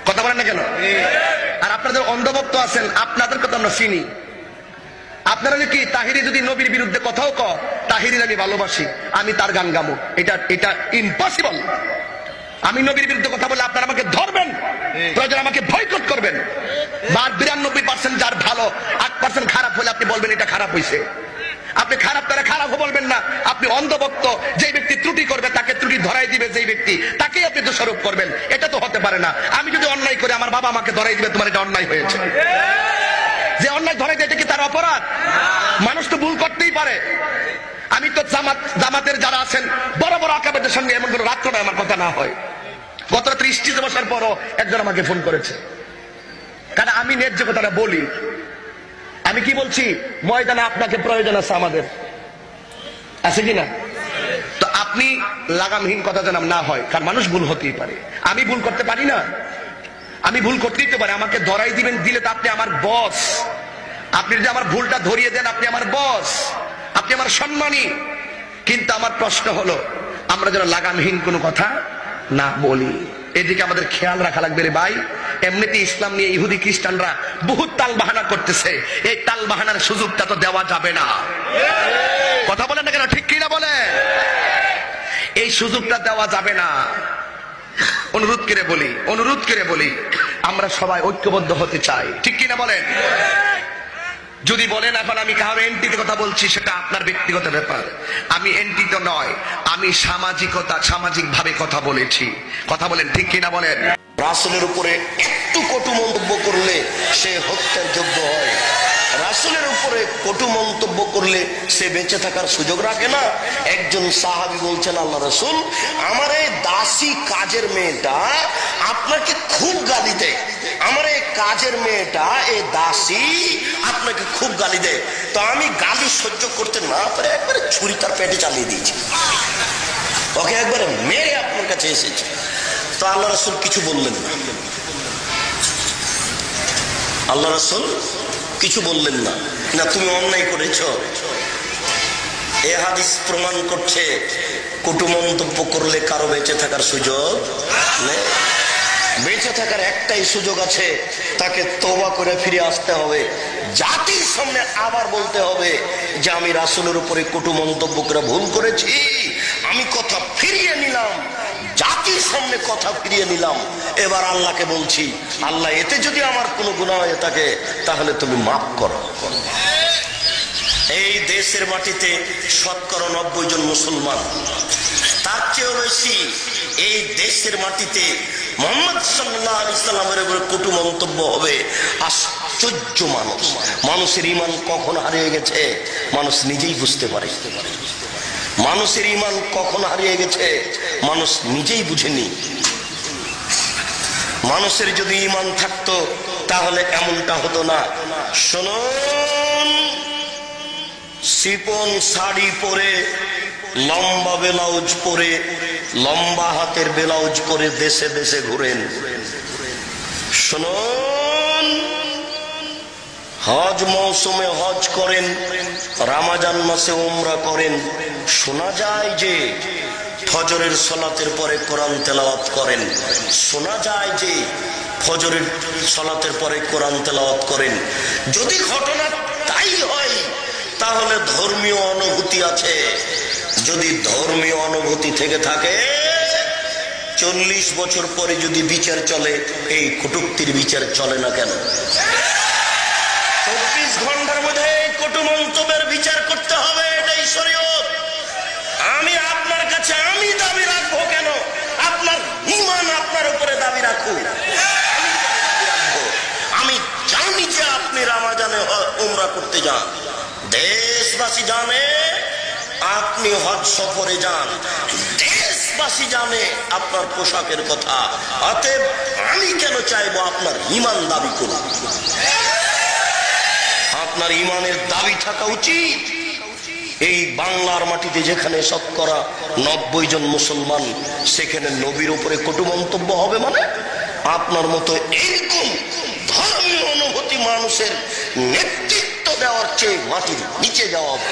কথা বলেন না কেন? আর আপনাদের অন্ধভক্ত আছেন, আপনাদের কথা আমরা চিনি। আপনারা কি তাহিরি যদি নবীর বিরুদ্ধে কথাও কয়, তাহিরির আমি ভালোবাসি, আমি তার গান গাবো, এটা ইম্পসিবল। আমি নবীর বিরুদ্ধে কথা বলে আপনারা আমাকে ধরবেন, প্রয়োজন আমাকে বয়কট করবেন। 92% যার ভালো, 8% খারাপ হলে আপনি বলবেন এটা খারাপ হয়েছে। আপনি খারাপ তারা খারাপও বলবেন না। আপনি অন্ধভক্ত, যে ব্যক্তি ত্রুটি করবে তাকে ত্রুটি ধরাই দিবে, যেই ব্যক্তি তাকেই আপনি দোষারোপ করবেন, এটা তো হতে পারে না। আমি যদি অন্যায় করি আমার বাবা আমাকে ধরাই দিবে তোমার এটা অন্যায় হয়েছে। যে অন্যায় ধরাই দেয় এটা কি তার অপরাধ? মানুষ তো ভুল করতেই পারে। আমি তো জামাতের যারা আছেন বড় বড় আকাবেদের সঙ্গে এমন কোনো রাত্র নয় আমার কথা না হয়। গত রাত্রে স্টেজে বসার পরও একজন আমাকে ফোন করেছে, কারণ আমি ন্যায্য কথাটা বলি। আমি কি বলছি, ময়দানে আপনাকে প্রয়োজন আছে, আমাদের আছে কিনা? তো আপনি লাগামহীন কথা যেন না হয়, কারণ মানুষ ভুল হতেই পারে। আমি ভুল করতে পারি না, আমি ভুল করতেই তো পারি। আমাকে ধরাই দিবেন, দিলে তো আপনি আমার বস। আপনি যদি আমার ভুলটা ধরিয়ে দেন, আপনি আমার বস, আপনি আমার সম্মানী। কিন্তু আমার প্রশ্ন হলো আমরা যেন লাগামহীন কোনো কথা না বলি, এদিকে আমাদের খেয়াল রাখা লাগবে রে ভাই। এমনিতে ইসলাম নিয়ে ইহুদি খ্রিস্টানরা বহুত তাল বাহানা করতেছে, এই তাল বাহানার সুযোগটা তো দেওয়া যাবে না। কথা বলেন না কেন? ঠিক কিনা বলে? এই সুযোগটা দেওয়া যাবে না। অনুরোধ করে বলি আমরা সবাই ঐক্যবদ্ধ হতে চাই, ঠিক কিনা বলেন? যদি বলেন এখন আমি কারোর এন্টিতে কথা বলছি, সেটা আপনার ব্যক্তিগত ব্যাপার। আমি এন্টি তো নয়, আমি সামাজিক ভাবে কথা বলেছি। কথা বলেন, ঠিক কিনা বলেন? রাসূলের উপরে একটু কটু মন্তব্য করলে সে হত্যার যোগ্য হয়। রাসূলের উপরে কটু মন্তব্য করলে সে বেঁচে থাকার সুযোগ রাখে না। একজন সাহাবী বলছেন, আল্লাহ রাসূল, আমার এই দাসী কাজের মেয়েটা আপনাকে খুব গালি দেয়, আমার এই কাজের মেয়েটা এই দাসী আপনাকে খুব গালি দেয়, তো আমি গালি সহ্য করতে না পারে একবারে ছুরি তার পেটে চালিয়ে দিয়েছি, ওকে একবারে মেরে আপনার কাছে এসেছে। তো আল্লাহ রাসূল কিছু বললেন না, আল্লাহ রাসূল কিছু বললেন না, না তুমি অন্যায় করেছো। এ হাদিস প্রমাণ করছে কটু মন্তব্য করলে কারো বেঁচে থাকার সুযোগ নেই। বেঁচে থাকার একটাই সুযোগ আছে, তাকে তওবা করে ফিরে আসতে হবে, জাতির সামনে আবার বলতে হবে যে আমি রাসূলের উপরে কটু মন্তব্য করে ভুল করেছি, আমি কথা ফিরিয়ে নিলাম, জাতির সামনে কথা ফিরিয়ে নিলাম। এবার আল্লাহকে বলছি, আল্লাহ এতে যদি আমার কোনো গুনাহ হয়ে থাকে তাহলে তুমি মাফ করো। এই দেশের মাটিতে 90% জন মুসলমান, তার চেয়েও বেশি এই দেশের মাটিতে মুহাম্মদ সাল্লাল্লাহু আলাইহি সাল্লামের উপরে কটু মন্তব্য হবে। আশ্চর্য মানুষ, মানুষের ঈমান কখন হারিয়ে গেছে মানুষ নিজেই বুঝতে পারে, মানুষের ঈমান কখন হারিয়ে গেছে মানুষ নিজেই বুঝেনি। মানুষের যদি ঈমান থাকতো তাহলে এমনটা হতো না। শুনুন, শিপন শাড়ি পরে, লম্বা ব্লাউজ পরে, লম্বা হাতের ব্লাউজ পরে দেশে দেশে ঘুরেন। শুনুন, হজ মৌসুমে হজ করেন, রমজান মাসে উমরা করেন। শোনা যায় যে ফজরের সালাতের পরে কোরআন তেলাওয়াত করেন, শোনা যায় যে ফজরের সালাতের পরে কোরআন তেলাওয়াত করেন। যদি ঘটনা তাই হয় তাহলে ধর্মীয় অনুভূতি আছে। যদি ধর্মীয় অনুভূতি থেকে থাকে, 40 বছর পরে যদি বিচার চলে, এই কটূক্তির বিচার চলে না কেন? 24 ঘন্টার মধ্যে কটু মন্তব্যের বিচার করতে হবে, এটাই শরীয়ত। আমি আপনার কাছে আমি দাবি রাখবো কেন? আপনার ঈমান আপনার উপরে দাবি রাখুন। আমি জানি যে আপনি রমজানে উমরা করতে যান, দেশবাসী জানে আপনি হজ সফরে যান, দেশবাসী জানে আপনার পোশাকের কথা। অতএব আমি কেন চাইবো আপনার ঈমান দাবি করুন? আপনার ঈমানের দাবি থাকা উচিত। এই বাংলার মাটিতে যেখানে 90% জন মুসলমান, সেখানে নবীর উপরে কটু মন্তব্য হবে মানে? আপনার মতো এরকম ধর্মীয় অনুভূতি মানুষের নেতৃত্ব দেওয়ার চেয়ে মাটির নিচে যাওয়া হবে।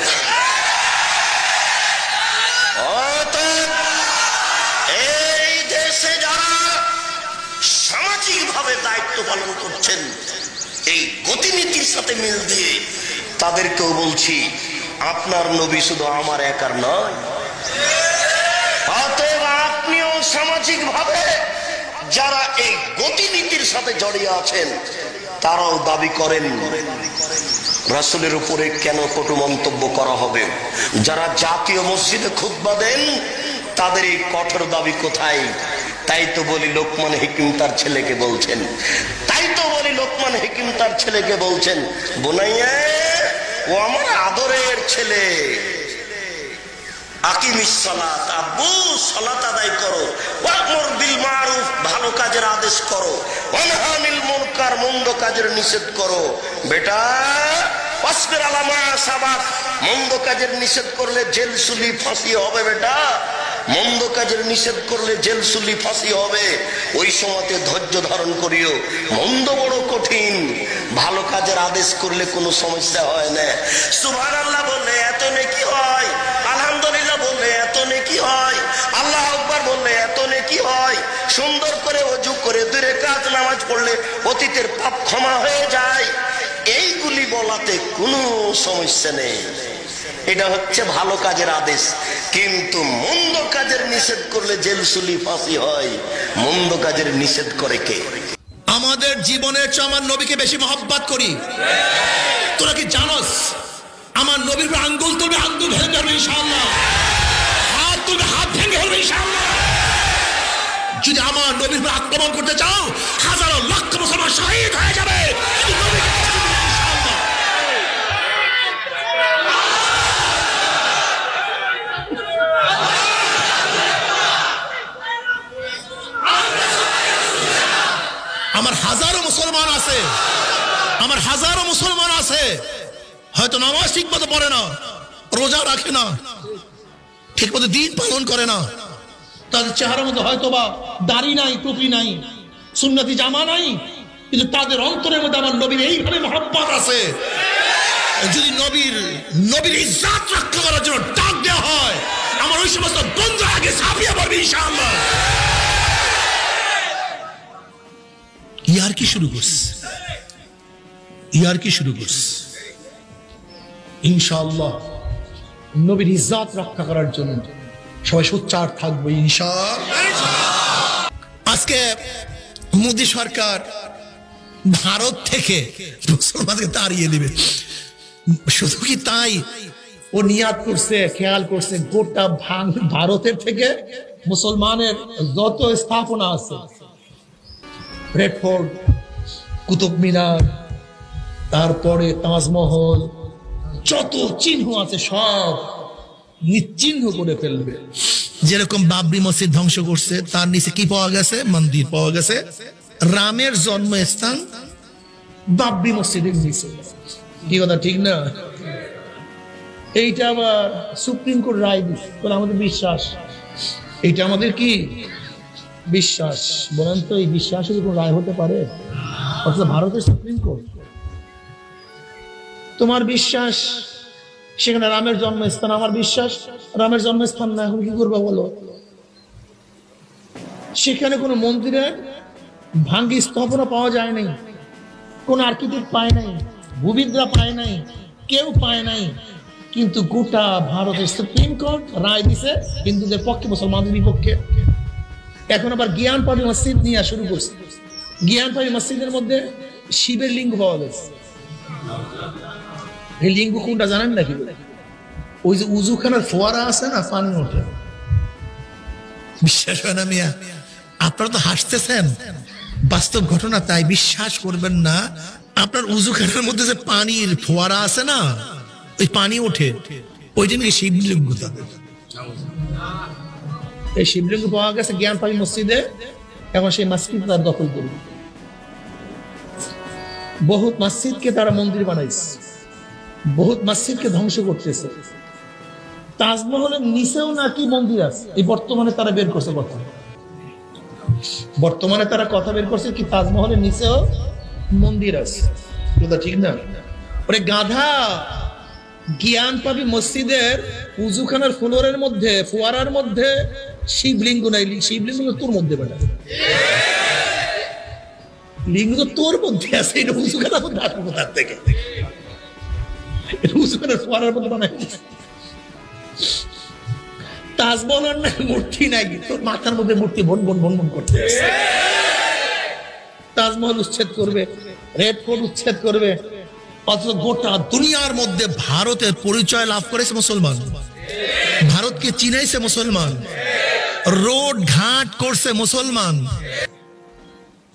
এই দেশে যারা সামাজিক ভাবে দায়িত্ব পালন করছেন এই গতিনীতির সাথে মিল দিয়ে, তাদেরকেও বলছি আপনার নবী শুধু আমার একার নয়। অতএব আপনিও সামাজিক ভাবে যারা এই গতিনীতির সাথে জড়িয়ে আছেন তারাও দাবি করেন রাসূলের উপরে কেন কটু মন্তব্য করা হবে। যারা জাতীয় মসজিদে খুতবা দেন তাদের এই কঠোর দাবি কোথায়? তাই তো বলি লোকমান হাকিম তার ছেলেকে বলছেন, তাই তো বলি লোকমান হাকিম তার ছেলেকে বলছেন, বুনাইয়া ও আমার আদরের ছেলে, আকিমিস সালাত, আব্বু সালাত আদায় করো, ওয়ামুর বিল মারুফ ভালো কাজের আদেশ করো, ওয়ানহা আনিল মুনকার মন্দ কাজের নিষেধ করো। বেটা ওয়াসবির আলা মা সাবাক, মন্দ কাজের নিষেধ করলে জেল সুলি ফাঁসি হবে। বেটা মন্দ কাজের নিষেধ করলে জেল সুলি ফাঁসি হবে, ওই সময়তে ধৈর্য ধারণ করিও। মন্দ বড় কঠিন, ভালো কাজের আদেশ করলে কোনো সমস্যা হয় না। সুবহানাল্লাহ বললে এত নেকি হয়, আলহামদুলিল্লাহ বললে এত নেকি হয়, আল্লাহ আকবার বললে এত নেকি হয়, সুন্দর করে ওযু করে 2 রাকাত নামাজ পড়লে অতীতের পাপ ক্ষমা হয়ে যায়। এইগুলি বলাতে কোনো সমস্যা নেই, এটা হচ্ছে ভালো কাজের আদেশ। কিন্তু মন্দ কাজের নিষেধ করলে জেল সুলি ফাঁসি হয়, মন্দ কাজের নিষেধ করে কে? আমাদের জীবনের চেয়ে আমার নবীকে বেশি মহব্বত করি। তোরা কি জানোস আমার নবীর আঙ্গুল তুলবে, আঙ্গুল ভেঙে যাবে ইনশাআল্লাহ, হাত তুলবে, হাত ভেঙে যাবে ইনশাআল্লাহ। যদি আমার নবীর আক্রমণ করতে চাও, হাজারো লক্ষ মুসলমান শহীদ হয়ে যাবে। আমার হাজারো মুসলমান আছে হয়তো নামাজ ঠিক মতো পড়ে না, রোজা রাখে না, ঠিক মতো দিন পালন করে না, তাদের চেহারার মধ্যে হয়তো বা দাড়ি নাই, টুপি নাই, সুন্নতি জামা নাই, কিন্তু তাদের অন্তরের মধ্যে আমার নবীর এইভাবে মহব্বত আছে। যদি নবীর ইজ্জত রক্ষা করার জন্য ডাক দেওয়া হয়, আমার ওই সমস্ত বন্ধু আগে ঝাঁপিয়ে পড়বে ইনশাআল্লাহ। ইয়ার কি শুরু করছে ইনশাআল্লাহ। নবীর ইজ্জত রক্ষা করার জন্য সবাই সোচ্চার থাকবে ইনশাআল্লাহ। আজকে মোদী সরকার ভারত থেকে মুসলমানকে তাড়িয়ে দিবে, শুধু কি তাই, ও নিয়াত করছে, খেয়াল করছে গোটা ভারতের থেকে মুসলমানের যত স্থাপনা আছে, রেড ফোর্ট, কুতুব মিনার, তারপরে তাজমহল, যত চিহ্ন আছে সব নিশ্চিহ্ন করে ফেলবে। যেরকম বাবরি মসজিদ ধ্বংস করছে, তার নিচে কি পাওয়া গেছে? মন্দির পাওয়া গেছে, রামের জন্মস্থান বাবরি মসজিদের নিচে। কি কথা ঠিক না? এইটা আবার সুপ্রিম কোর্ট রায় দিচ্ছে, আমাদের বিশ্বাস, এইটা আমাদের কি বিশ্বাস? বলেন তো, এই বিশ্বাসের কোন রায় হতে পারে? অর্থাৎ ভারতের সুপ্রিম কোর্ট, তোমার বিশ্বাস সেখানে রামের জন্মস্থান, আমার বিশ্বাস রামের জন্মস্থান না, এখন কি করবে বলো? সেখানে কোনো মন্দিরের ভাঙ্গি স্থাপনা পাওয়া যায় নাই, কোন আর্কিটেক্ট পায় নাই, ভূবিদরা পায় নাই, কেউ পায় নাই, কিন্তু গোটা ভারতের সুপ্রিম কোর্ট রায় দিছে হিন্দুদের পক্ষে, মুসলমানদের বিপক্ষে। এখন আবার জ্ঞানপাপী মসজিদ নিয়ে শুরু করছে। জ্ঞানপাপী মসজিদের মধ্যে শিবের লিঙ্গ পাওয়া গেছে। এই লিঙ্গ কোনটা জানেন নাকি? ওই যে উজুখানার ফোয়ারা আছে না, পানি ওঠে। বিশ্বাস হয় না মিয়া? আপনারা তো হাসতেছেন, বাস্তব ঘটনা, তাই বিশ্বাস করবেন না। আপনার উজুখানার মধ্যে যে পানির ফোয়ারা আছে না, ওই পানি ওঠে, ওইটা নাকি শিবলিঙ্গ। তাদের এই শিবলিঙ্গ পাওয়া গেছে জ্ঞানপাপী মসজিদে। এখন সেই মসজিদ তারা দখল করবে, বহুত মসজিদকে তারা মন্দির বানাইছে, বহুত মসজিদকে ধ্বংস করতেছে। তাজমহলের নিচেও নাকি মন্দির আছে, এই বর্তমানে তারা বের করছে কথা। বর্তমানে তারা কথা বের করছে কি তাজমহলের নিচেও মন্দির আছে। ঠিক না? ওরে গাধা, জ্ঞানপাপী মসজিদের উজুখানার ফ্লোরের মধ্যে, ফোয়ারার মধ্যে শিবলিঙ্গ নাই। শিবলিঙ্গ তোর মধ্যে বেটা, লিঙ্গ তো তোর মধ্যে আছে, এটা উজুখানার মধ্যে আসবে কোথার থেকে? উজুখানার ফোয়ারার মধ্যে বানাই। তাজমহলের না মূর্তি নাই, তোর মাথার মধ্যে মূর্তি ভন ভন ভন ভন করতে আছে। তাজমহল উচ্ছেদ করবে, রেড ফোর্ট উচ্ছেদ করবে, অথচ গোটা দুনিয়ার মধ্যে ভারতের পরিচয় লাভ করেছে মুসলমান, ভারতকে চিনাইছে মুসলমান, রোড ঘাট করছে মুসলমান।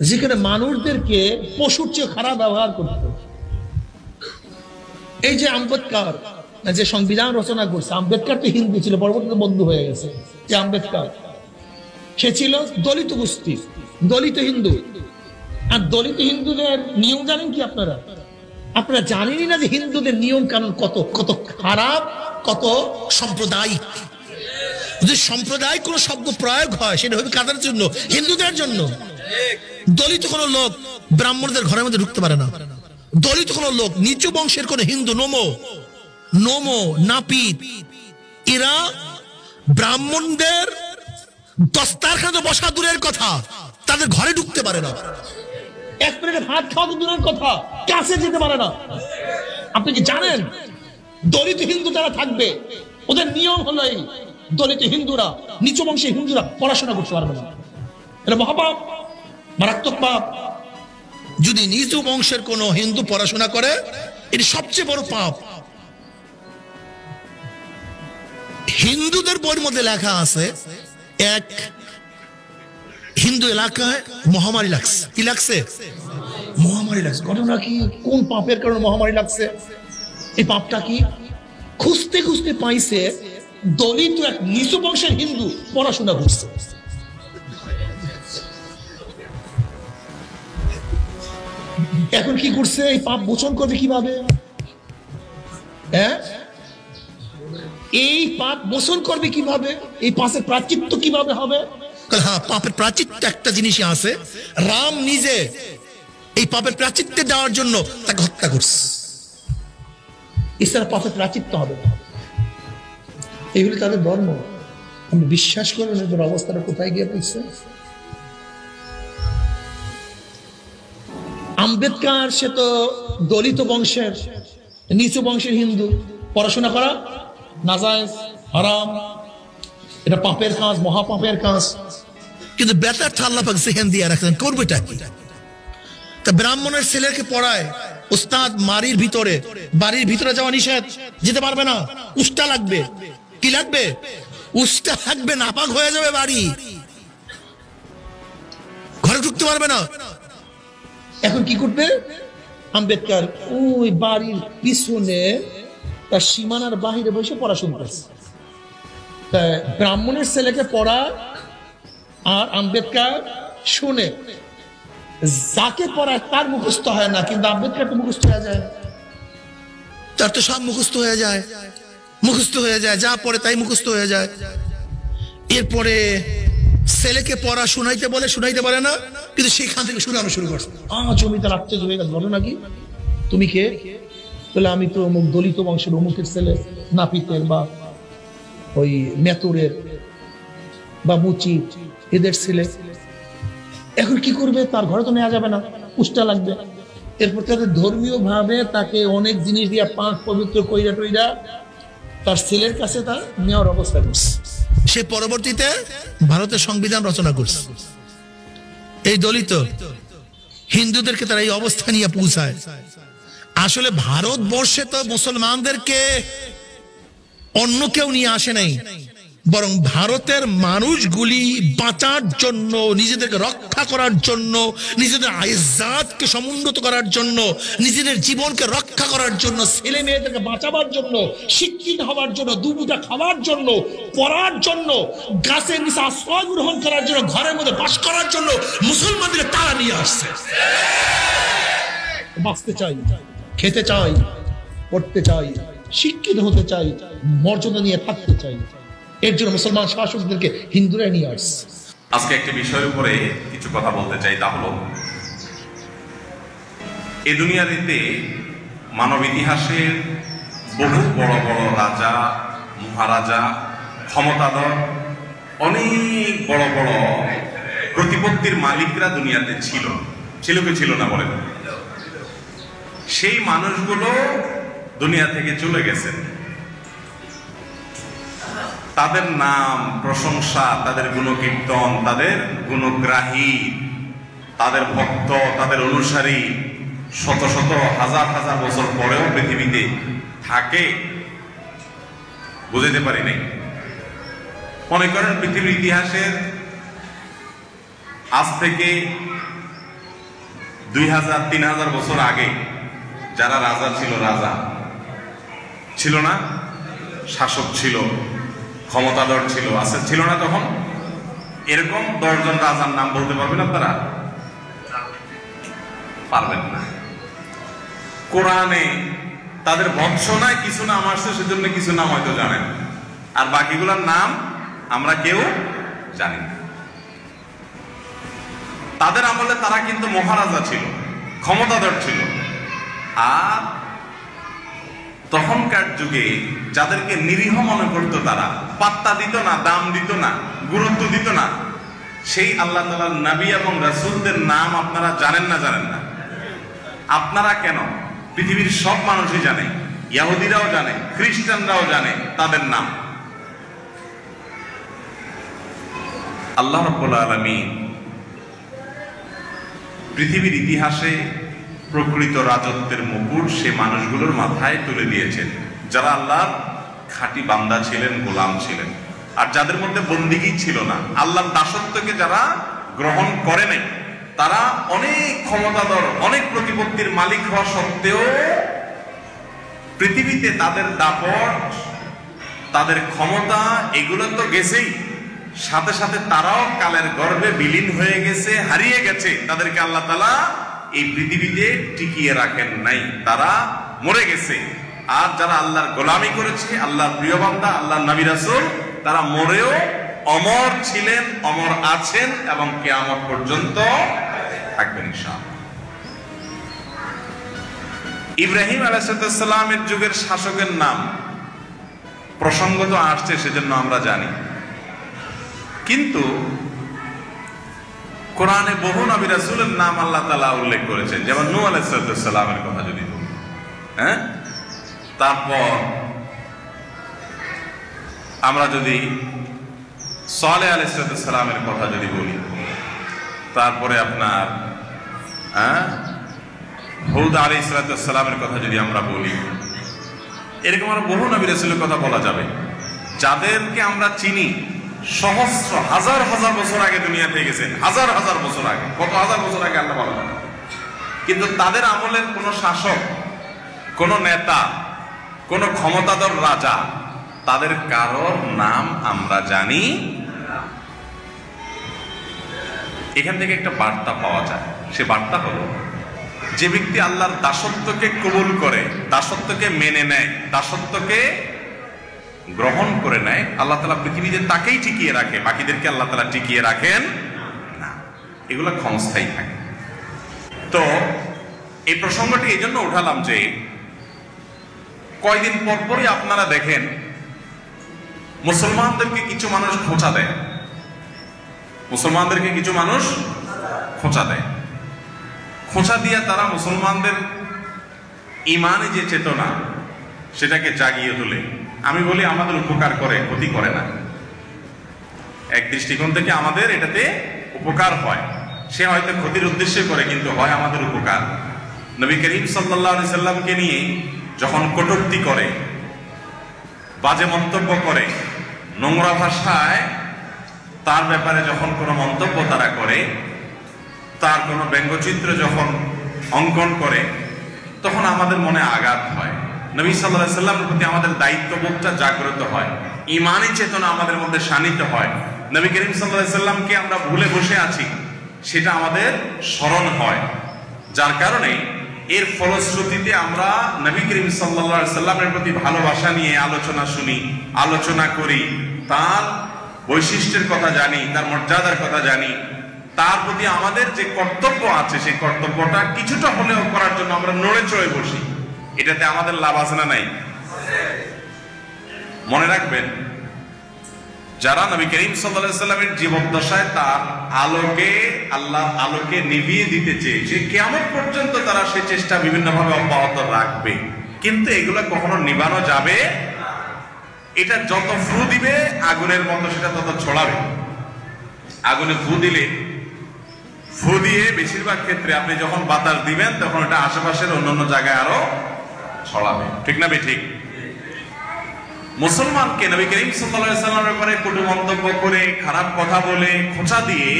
যেখানে মানুষদেরকে পশুর চেয়ে খারাপ ব্যবহার করত। এই যে আম্বেদকর যে সংবিধান রচনা করছে, আম্বেদকর তো হিন্দু ছিল, পরবর্তীতে বন্ধু হয়ে গেছে। যে আম্বেদকর, সে ছিল দলিত গোষ্ঠী, দলিত হিন্দু। আর দলিত হিন্দুদের নিয়ম জানেন কি আপনারা? আপনারা জানেনই না যে হিন্দুদের নিয়ম কানুন কত কত খারাপ, কত সাম্প্রদায়িক। যদি সাম্প্রদায়িক কোন শব্দ প্রয়োগ হয়, সেটা হবে কাদের জন্য? হিন্দুদের জন্য। দলিত কোন লোক ব্রাহ্মণদের ঘরের মধ্যে ঢুকতে পারে না। দলিত কোন লোক, নিচু বংশের কোন হিন্দু, নোমো নাপিত, এরা ব্রাহ্মণদের দস্তারখানে বসা দূরের কথা, তাদের ঘরে ঢুকতে পারে না। এক প্লেটে ভাত খাওয়া তো দূরের কথা, কাছে যেতে পারে না। আপনি কি জানেন দলিত হিন্দু যারা থাকবে, ওদের নিয়ম হলো এই, দলিত হিন্দুরা, নিচু বংশের হিন্দুরা পড়াশোনা করতে পারবে না। এটা মহাপাপ, মারাত্মক পাপ। যদি নিচু বংশের কোন হিন্দু পড়াশোনা করে, এটি সবচেয়ে বড় পাপ। হিন্দুদের বইয়ের মধ্যে লেখা আছে, এক হিন্দু এলাকায় মহামারী লাগছে। কি লাগছে? মহামারী লাগছে। ঘটনা কি? কোন পাপের কারণে মহামারী লাগছে? এই পাপটা কি? খুঁজতে খুঁজতে পাইছে দলিত এক নিচু বংশের হিন্দু পড়াশোনা করছে। এখন কি করছে? এই পাপ মোচন করবে কিভাবে? হ্যাঁ, এই পাপ মোচন করবে কিভাবে? এই পাপের প্রাচিত্য কিভাবে হবে? হ্যাঁ, পাপের প্রাচিত্য একটা জিনিসই আছে। রাম নিজে এই পাপের প্রাচিত্য দেওয়ার জন্য তাকে হত্যা করছে। এছাড়া পাপের প্রাচিত্য হবে না। এইগুলি তাদের ধর্ম। আমি বিশ্বাস করবেন এদের অবস্থাটা কোথায় গিয়ে পৌঁছে। আম্বেদকর সে তো দলিত বংশের, নিচু বংশের হিন্দু। পড়াশোনা করা নাজায়েজ, হারাম, এটা পাপের কাজ, মহাপাপের কাজ। কিন্তু বেটার আল্লাহ পাক জেহেন দিয়ে রাখলেন, করবেটা কি? তা ব্রাহ্মণের ছেলেকে পড়ায় উস্তাদ, বাড়ির ভিতরে যাওয়া নিষেধ, যেতে পারবে না, উষ্টা লাগবে। কি লাগবে? উষ্টা লাগবে, নাপাক হয়ে যাবে বাড়ি, ঘরে ঢুকতে পারবে না। এখন কি করবে আম্বেদকর? ওই বাড়ির পিছনে তার সীমানার বাহিরে বসে পড়াশোনা করছে। ব্রাহ্মণের ছেলেকে পড়া আর আম্বেদকর শুনে, যাকে পড়ায় তার মুখস্থ হয় না, কিন্তু আম্বেদকর তো মুখস্থ হয়ে যায়। তার তো সব মুখস্থ হয়ে যায়, যা পড়ে তাই মুখস্থ হয়ে যায়। এরপরে ছেলেকে পড়া শুনাইতে বলে, শুনাইতে পারে না, কিন্তু সেখান থেকে শুনানো শুরু করছে। জমিতে রাখতে জমে গেছে। বলো নাকি তুমি কে? বলে আমি তো অমুক দলিত বংশের অমুকের ছেলে, নাপিতের বা ওই মেতুরের বা মুচি এদের ছেলে। এখন কি করবে? তার ঘরে তো নেওয়া যাবে না, উষ্টা লাগবে। এরপর তাদের ধর্মীয় ভাবে তাকে অনেক জিনিস দিয়ে পাক পবিত্র কইরা টইরা তার ছেলের কাছে তার নেওয়ার অবস্থা করছে। সে পরবর্তীতে ভারতের সংবিধান রচনা করছে। এই দলিত হিন্দুদেরকে তারা এই অবস্থা নিয়ে পৌঁছায়। আসলে ভারতবর্ষে তো মুসলমানদেরকে অন্য কেউ নিয়ে আসে নাই, বরং ভারতের মানুষগুলি বাঁচার জন্য, নিজেদেরকে রক্ষা করার জন্য, নিজেদের ইজ্জতকে সমুন্নত করার জন্য, নিজেদের জীবনকে রক্ষা করার জন্য, ছেলে মেয়েদেরকে বাঁচাবার জন্য, শিক্ষিত হওয়ার জন্য, দুমুঠা খাওয়ার জন্য, পড়ার জন্য, গাছের নিচে আশ্রয় গ্রহণ করার জন্য, ঘরের মধ্যে বাস করার জন্য মুসলমানদের তারা নিয়ে আসছে। বাঁচতে চাই, খেতে চাই, পড়তে চাই, শিক্ষিত হতে চাই, মর্যাদা নিয়ে থাকতে চাই। এর জন্য মুসলমান শাসকদেরকে হিন্দুরা নিয়ে আসছে। আজকে একটি বিষয়ের উপরে কিছু কথা বলতে চাই, তা হলো এই দুনিয়াতে মানব ইতিহাসের বহু বড় বড় রাজা, মহারাজা, ক্ষমতাধর, অনেক বড় বড় প্রতিপত্তির মালিকরা দুনিয়াতে ছিল কি ছিল না বলেন? সেই মানুষগুলো দুনিয়া থেকে চলে গেছেন। তাদের নাম, প্রশংসা, তাদের গুণকীর্তন, তাদের গুণগ্রাহী, তাদের ভক্ত, তাদের অনুসারী শত শত হাজার হাজার বছর পরেও পৃথিবীতে থাকে, বুঝাইতে পারি নাই। মনে করেন পৃথিবীর ইতিহাসের আজ থেকে 2000-3000 বছর আগে যারা রাজা ছিল না, শাসক ছিল, ক্ষমতাধর ছিল, ছিল না তখন? এরকম 10 জন রাজার নাম বলতে পারবেন আপনারা? পারবেন না। কোরআনে তাদের বংশনায় কিছু নাম আসছে, সেজন্য কিছু নাম হয়তো জানেন, আর বাকিগুলোর নাম আমরা কেউ জানি না। তাদের আমলে তারা কিন্তু মহারাজা ছিল, ক্ষমতাধর ছিল। আর তখনকার যুগে যাদেরকে নিরীহ মনে করতো, তারা পাত্তা দিত না, দাম দিত না, গুরুত্ব দিত না, সেই আল্লাহ তাআলার নবী এবং রাসূলদের নাম আপনারা জানেন না? আপনারা কেন, পৃথিবীর সব মানুষই জানে, ইহুদিরাও জানে, খ্রিস্টানরাও জানে তাদের নাম। আল্লাহ রাব্বুল আলামিন পৃথিবীর ইতিহাসে প্রকৃত রাজত্বের মুকুট সে মানুষগুলোর মাথায় তুলে দিয়েছেন, যারা আল্লাহর খাঁটি বান্দা ছিলেন, গোলাম ছিলেন, আর যাদের মধ্যে বন্দিগি ছিল না, আল্লাহর দাসত্বকে যারা গ্রহণ করে নাই, তারা অনেক ক্ষমতাধর, অনেক প্রতিপত্তির মালিক হওয়া সত্ত্বেও পৃথিবীতে তাদের দাপট, তাদের ক্ষমতা, এগুলো তো গেছেই, সাথে সাথে তারাও কালের গর্ভে বিলীন হয়ে গেছে, হারিয়ে গেছে। তাদেরকে আল্লাহ তাআলা এই পৃথিবীতে টিকিয়ে রাখেন নাই, তারা মরে গেছে। আর যারা আল্লাহর গোলামি করেছে, আল্লাহর প্রিয় বান্দা, আল্লাহর নবী রাসূল, তারা মরেও অমর ছিলেন, অমর আছেন এবং কিয়ামত পর্যন্ত থাকবেন ইনশাআল্লাহ। ইব্রাহিম আলাইহিস সালামের যুগের শাসকের নাম প্রসঙ্গত আসছে, সেজন্য আমরা জানি। কিন্তু কোরআনে বহু নবী রাসূলের নাম আল্লাহ তাআলা উল্লেখ করেছেন, যেমন নূহ আলাইহিস সালামের কথা যদি বলি, তারপর আমরা যদি সালেহ আলাইহিস সালামের কথা যদি বলি, তারপরে আপনার হুদ আলাইহিস সালামের কথা যদি আমরা বলি, এরকম আরো বহু নবী রাসূলের কথা বলা যাবে, যাদেরকে আমরা চিনি সহস্র হাজার হাজার বছর আগে দুনিয়া থেকে গেছেন, হাজার হাজার বছর আগে, কত হাজার বছর আগে আল্লাহ বলা যাবে। কিন্তু তাদের আমলের কোন শাসক, কোন নেতা, কোন ক্ষমতাধর রাজা, তাদের কারোর নাম আমরা জানি। এখান থেকে একটা বার্তা পাওয়া যায়, সে বার্তা হলো, যে ব্যক্তি আল্লাহর দাসত্বকে কবুল করে, দাসত্বকে মেনে নেয়, দাসত্বকে গ্রহণ করে নেয়, আল্লাহ তাআলা পৃথিবীতে তাকেই টিকিয়ে রাখে, বাকিদেরকে আল্লাহ তাআলা টিকিয়ে রাখেন না, এগুলো ক্ষণস্থায়ী থাকে। তো এই প্রসঙ্গটি এই জন্য উঠালাম যে কয়দিন পর পরই আপনারা দেখেন মুসলমানদেরকে কিছু মানুষ খোঁচা দেয়, মুসলমানদেরকে কিছু মানুষ খোঁচা দেয়, খোঁচা দিয়ে তারা মুসলমানদের ইমানে যে চেতনা সেটাকে জাগিয়ে তোলে। আমি বলি আমাদের উপকার করে, ক্ষতি করে না। এক দৃষ্টিকোণ থেকে আমাদের এটাতে উপকার হয়, সে হয়তো ক্ষতির উদ্দেশ্যে করে, কিন্তু হয় আমাদের উপকার। নবী করিম সাল্লাল্লাহু আলাইহি সাল্লামকে নিয়ে যখন কটূক্তি করে, বাজে মন্তব্য করে, নোংরা ভাষায় তার ব্যাপারে যখন কোনো মন্তব্য তারা করে, তার কোনো ব্যঙ্গচিত্র যখন অঙ্কন করে, তখন আমাদের মনে আঘাত হয়। নবী সাল্লাল্লাহু আলাইহি সাল্লামের প্রতি আমাদের দায়িত্ববোধটা জাগ্রত হয়, ঈমানি চেতনা আমাদের মধ্যে শানিত হয়। নবী করিম সাল্লাল্লাহু আলাইহি সাল্লামকে আমরা ভুলে বসে আছি, সেটা আমাদের স্মরণ হয়, যার কারণে এর ফলশ্রুতিতে আমরা নবী করিম সাল্লাল্লাহু আলাইহি সাল্লামের প্রতি ভালোবাসা নিয়ে আলোচনা শুনি, আলোচনা করি, তার বৈশিষ্ট্যের কথা জানি, তার মর্যাদার কথা জানি, তার প্রতি আমাদের যে কর্তব্য আছে সেই কর্তব্যটা কিছুটা হলেও করার জন্য আমরা নড়ে চড়ে বসি। এটাতে আমাদের লাভ আছে না নাই? মনে রাখবেন, যারা নবী করিম সাল্লাল্লাহু আলাইহি সাল্লামের জীবদ্দশায় তার আলোকে, আল্লাহর আলোকে নিভিয়ে দিতে চেয়েছে, কিয়ামত পর্যন্ত তারা সেই চেষ্টা বিভিন্নভাবে অব্যাহত রাখবে, কিন্তু এগুলো কখনো নিভানো যাবে। এটা যত ফু দিবে আগুনের মতো সেটা তত ছড়াবে। আগুনে ফু দিলে, ফু দিয়ে বেশিরভাগ ক্ষেত্রে আপনি যখন বাতাস দিবেন তখন এটা আশেপাশের অন্যান্য জায়গায় আরো ছড়াবে, ঠিক না ঠিক? মুসলমানকে নবী করিম সাল্লাল্লাহু আলাইহি সাল্লামের ব্যাপারে কটু মন্তব্য করে, খারাপ কথা বলে, খোঁচা দিয়ে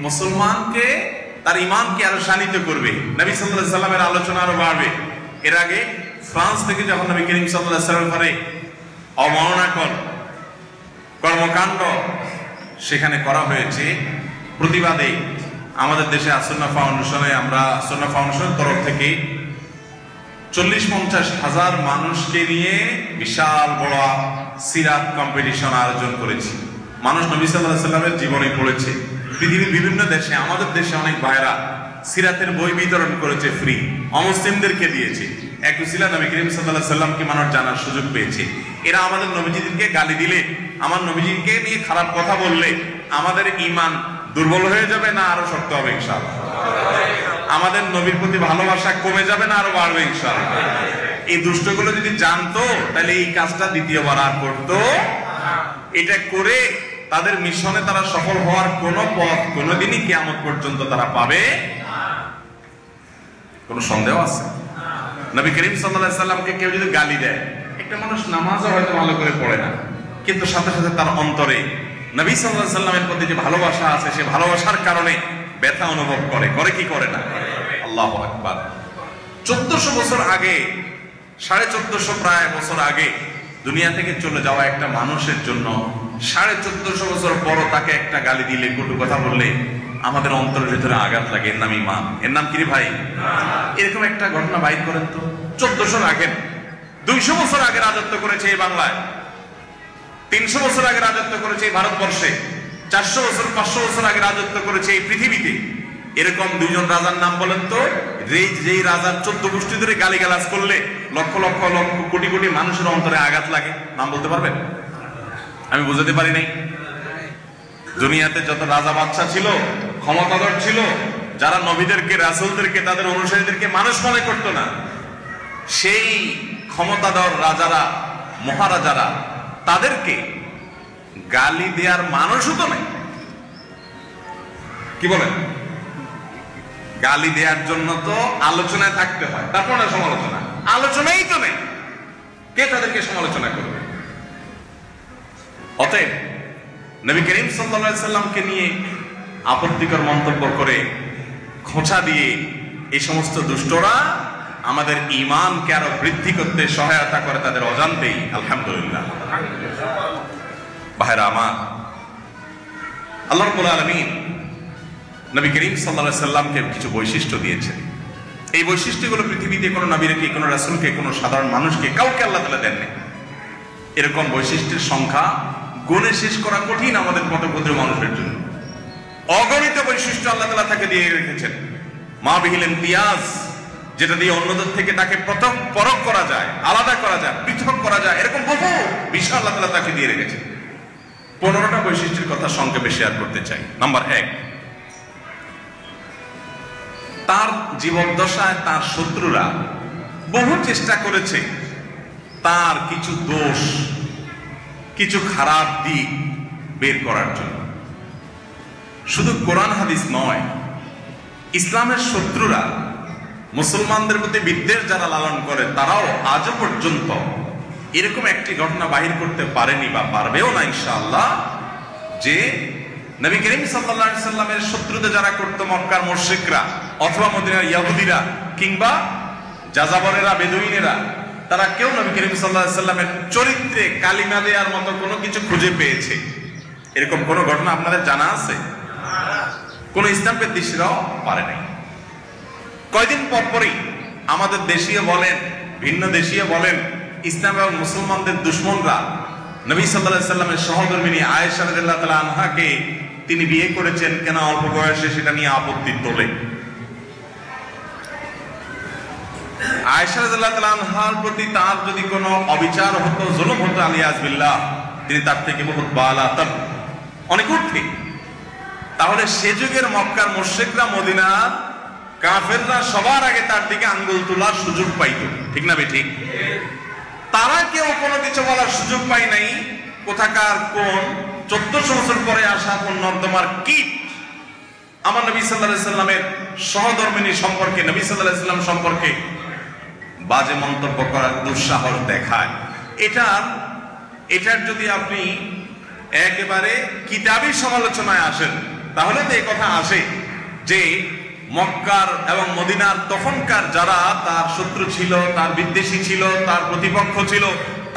মুসলমানকে, তার ঈমানকে আরো শানিত করবে, নবী সাল্লাল্লাহু আলাইহি সাল্লামের আলোচনা আরো বাড়বে। এর আগে ফ্রান্স থেকে যখন নবী করিম সাল্লাল্লাহু আলাইহি সাল্লামের ব্যাপারে অবমাননাকর কর্মকাণ্ড সেখানে করা হয়েছে, প্রতিবাদে আমাদের দেশে আসন্না ফাউন্ডেশনে, আমরা আসন্না ফাউন্ডেশনের তরফ থেকে 40-50 হাজার মানুষকে নিয়ে বিশাল বড় সিরাত কম্পিটিশন আয়োজন করেছি। মানুষ নবী সাল্লাল্লাহু আলাইহি সাল্লামের জীবনী পড়েছে, পৃথিবীর বিভিন্ন দেশে, আমাদের দেশে অনেক ভাইরা সিরাতের বই বিতরণ করেছে ফ্রি, অমুসলিমদেরকে দিয়েছে। এক উসিলা নবী করিম সাল্লাল্লাহু আলাইহি সাল্লামকে মানুষ জানার সুযোগ পেয়েছে। এরা আমাদের নবীজিকে গালি দিলে, আমার নবীজিকে নিয়ে খারাপ কথা বললে আমাদের ঈমান দুর্বল হয়ে যাবে না আরো শক্ত হবে ইনশাআল্লাহ? আমাদের নবীর প্রতি ভালোবাসা কমে যাবে না আরো বাড়বে ইনশাআল্লাহ? এই দুষ্টগুলো যদি জানতো তাহলে এই কাজটা দ্বিতীয়বার আর করতো। এটা করে তাদের মিশনে তারা সফল হওয়ার কোন পথ কোনদিনই কিয়ামত পর্যন্ত তারা পাবে, কোন সন্দেহ আছে? নবী করিম সাল্লাল্লাহু আলাইহি সাল্লামকে কেউ যদি গালি দেয়, একটা মানুষ নামাজও হয়তো ভালো করে পড়ে না, কিন্তু সাথে সাথে তার অন্তরে নবী সাল্লাল্লাহু আলাইহি সাল্লামের প্রতি যে ভালোবাসা আছে, সে ভালোবাসার কারণে ব্যথা অনুভব করে, করে কি করে না? আল্লাহু আকবার। 1400 বছর আগে, 1450 প্রায় বছর আগে দুনিয়া থেকে চলে যাওয়া একটা মানুষের জন্য 1450 বছর পর তাকে একটা গালি দিলে, কটু কথা বললে আমাদের অন্তরের ভিতরে আঘাত লাগে। এর নাম ইমান। এর নাম কি রে ভাই? এরকম একটা ঘটনা বাইর করেন তো। 1400 আগে, 200 বছর আগে রাজত্ব করেছে এই বাংলায়, 300 বছর আগে রাজত্ব করেছে এই ভারতবর্ষে, 400 বছর 500 বছর আগে রাজত্ব করেছে এই পৃথিবীতে। এরকম দুইজন রাজার নাম বলেন তো, যেই রাজার 14 গোষ্ঠী ধরে গালিগালাজ করলে লক্ষ লক্ষ লক্ষ কোটি কোটি মানুষের অন্তরে আঘাত লাগে। নাম বলতে পারবেন? আমি বুঝাতে পারি নাই? দুনিয়াতে যত রাজা বাদশা ছিল, ক্ষমতাধর ছিল, যারা নবীদেরকে, রাসূলদেরকে, তাদের অনুসারীদেরকে মানুষ মনে করতো না, সেই ক্ষমতাধর রাজারা, মহারাজারা, তাদেরকে গালি দেওয়ার মানুষও তো নেই। কি বলেন? গালি দেওয়ার জন্য তো আলোচনায় থাকতে হয়, তারপর না সমালোচনা। আলোচনাই তো নেই, কে তাদেরকে সমালোচনা করবে? অতএব নবী করিম সাল্লাল্লাহু আলাইহি সাল্লামকে নিয়ে আপত্তিকর মন্তব্য করে, খোঁচা দিয়ে এই সমস্ত দুষ্টরা আমাদের ঈমানকে আরো বৃদ্ধি করতে সহায়তা করে তাদের অজান্তেই। আলহামদুলিল্লাহ। ভাইরা আমার, আল্লাহ রাব্বুল আলামিন নবী করিম সাল্লাল্লাহু আলাইহি সাল্লামকে কিছু বৈশিষ্ট্য দিয়েছেন। এই বৈশিষ্ট্যগুলো পৃথিবীতে কোনো নবীকে, কোনো রাসূলকে, কোনো সাধারণ মানুষকে কাউকে আল্লাহ তাআলা দেননি। এরকম বৈশিষ্ট্যের সংখ্যা গুণে শেষ করা কঠিন আমাদের মতো ক্ষুদ্র মানুষের জন্য। অগণিত বৈশিষ্ট্য আল্লাহ তাআলা তাকে দিয়ে রেখেছেন। মা বিহিল ইমতিয়াজ, যেটা দিয়ে অন্যদের থেকে তাকে পরখ করা যায়, আলাদা করা যায়, পৃথক করা যায়, এরকম বহু বিষয় আল্লাহ তাআলা তাকে দিয়ে রেখেছেন। 15টা বৈশিষ্ট্যের কথা সংক্ষেপে শেয়ার করতে চাই। নাম্বার 1, তার জীবদ্দশায় তার শত্রুরা বহু চেষ্টা করেছে তার কিছু দোষ, কিছু খারাপ দিক বের করার জন্য। শুধু কোরআন হাদিস নয়, ইসলামের শত্রুরা, মুসলমানদের প্রতি বিদ্বেষ যারা লালন করে, তারাও আজও পর্যন্ত এরকম একটি ঘটনা বাহির করতে পারেনি বা পারবেও না ইনশাআল্লাহ, যে নবী করিম সাল্লাল্লাহু আলাইহি সাল্লামের শত্রুতা যারা করত, মক্কার মুশরিকরা অথবা মদিনার ইহুদিরা কিংবা যাযাবরেরা, বেদুইনেরা, তারা কেউ নবী করিম সাল্লাল্লাহু আলাইহি সাল্লামের চরিত্রে কালিমা দেওয়ার মতো কোনো কিছু খুঁজে পেয়েছে, এরকম কোনো ঘটনা আপনাদের জানা আছে? কোন ইসলাম বিদ্বেষীরাও পারে নাই। কয়দিন পরপরই আমাদের দেশীয় বলেন, ভিন্ন দেশীয় বলেন, ইসলাম এবং মুসলমানদের দুশমনরা নবী সাল্লাল্লাহু আলাইহি সাল্লামের সহধর্মিণী আয়েশা রাদিয়াল্লাহু তাআলা আনহাকে তিনি বিয়ে করেছেন কেন অল্প বয়সে, সেটা নিয়ে আপত্তি তোলে। আয়েশা রাদিয়াল্লাহু তাআলা আনহার প্রতি তার যদি কোনো অবিচার হতো, জুলুম হতো, আলিয়াজ বিল্লাহ, তিনি তার থেকে বহুত বালাতান, অনেক ঊর্ধ্বে। তাহলে সে যুগের মক্কার মুশরিকরা, মদিনার কাফেররা সবার আগে তার দিকে আঙ্গুল তোলার সুযোগ পাইতো, ঠিক না বেঠিক? তারা কেউ কোনো কিছু বলার সুযোগ পায় নাই। কোথাকার কোন 1400 বছর পরে আসা কোন নর্দমার কীট আমার নবী সাল্লাল্লাহু আলাইহি সাল্লামের সহধর্মিণী সম্পর্কে, নবী সাল্লাল্লাহু আলাইহি সাল্লাম সম্পর্কে বাজে মন্তব্য করার দুঃসাহস দেখায়। এটার যদি আপনি একেবারে কিতাবী সমালোচনায় আসেন, তাহলে তো এই কথা আসে যে মক্কার এবং মদিনার তখনকার যারা তার শত্রু ছিল, তার বিদ্বেষী ছিল, তার প্রতিপক্ষ ছিল,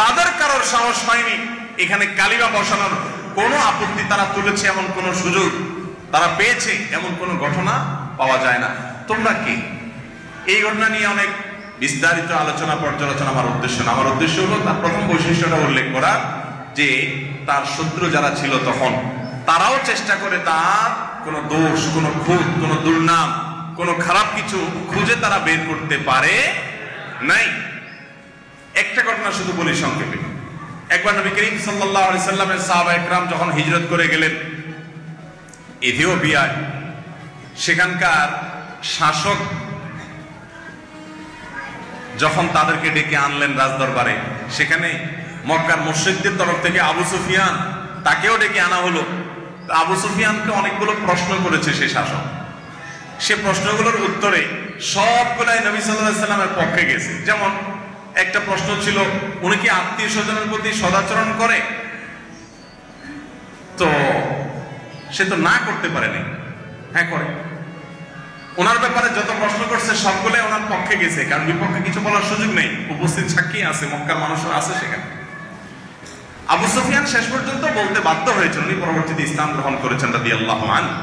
তাদের কারোর সাহস হয়নি এখানে কালিমা বসানোর কোনো আপত্তি তারা তুলেছে, এমন কোনো সুযোগ তারা পেয়েছে, এমন কোনো ঘটনা পাওয়া যায় না। তোমরা কি এই ঘটনা নিয়ে অনেক বিস্তারিত আলোচনা পর্যালোচনা আমার উদ্দেশ্য না। আমার উদ্দেশ্য হলো তার প্রথম বৈশিষ্ট্যটা উল্লেখ করা, যে তার শত্রু যারা ছিল তখন, তারাও চেষ্টা করে তার কোনো দোষ, কোনো খুঁত, কোনো দুর্নাম, কোনো খারাপ কিছু খুঁজে তারা বের করতে পারে নাই। একটা ঘটনা শুধু বলি সংক্ষেপে। একবার নবী করিম সাল্লাল্লাহু আলাইহি সাল্লামের সাহাবায়ে কেরাম যখন হিজরত করে গেলেন ইথিওপিয়ায়, সেখানকার শাসক যখন তাদেরকে ডেকে আনলেন রাজদরবারে, সেখানে মক্কার মুশরিকদের তরফ থেকে আবু সুফিয়ান, তাকেও ডেকে আনা হলো। আবু সুফিয়ানকে অনেকগুলো প্রশ্ন করেছে সে শাসক। সে প্রশ্নগুলোর উত্তরে সবগুলাই নবী সাল্লাল্লাহু আলাইহি সাল্লামের পক্ষে গেছে। যেমন একটা প্রশ্ন ছিল, উনি কি আত্মীয় স্বজনের প্রতি সদাচরণ করে? তো সে তো না করতে পারেনি, হ্যাঁ করে। ওনার ব্যাপারে যত প্রশ্ন করছে সবগুলাই ওনার পক্ষে গেছে, কারণ বিপক্ষে কিছু বলার সুযোগ নেই, উপস্থিত সাক্ষী আছে, মক্কার মানুষও আছে সেখানে। আবু সুফিয়ান শেষ পর্যন্ত বলতে বাধ্য হয়েছেন, উনি পরবর্তীতে ইসলাম গ্রহণ করেছেন রাদিয়াল্লাহু আনহু,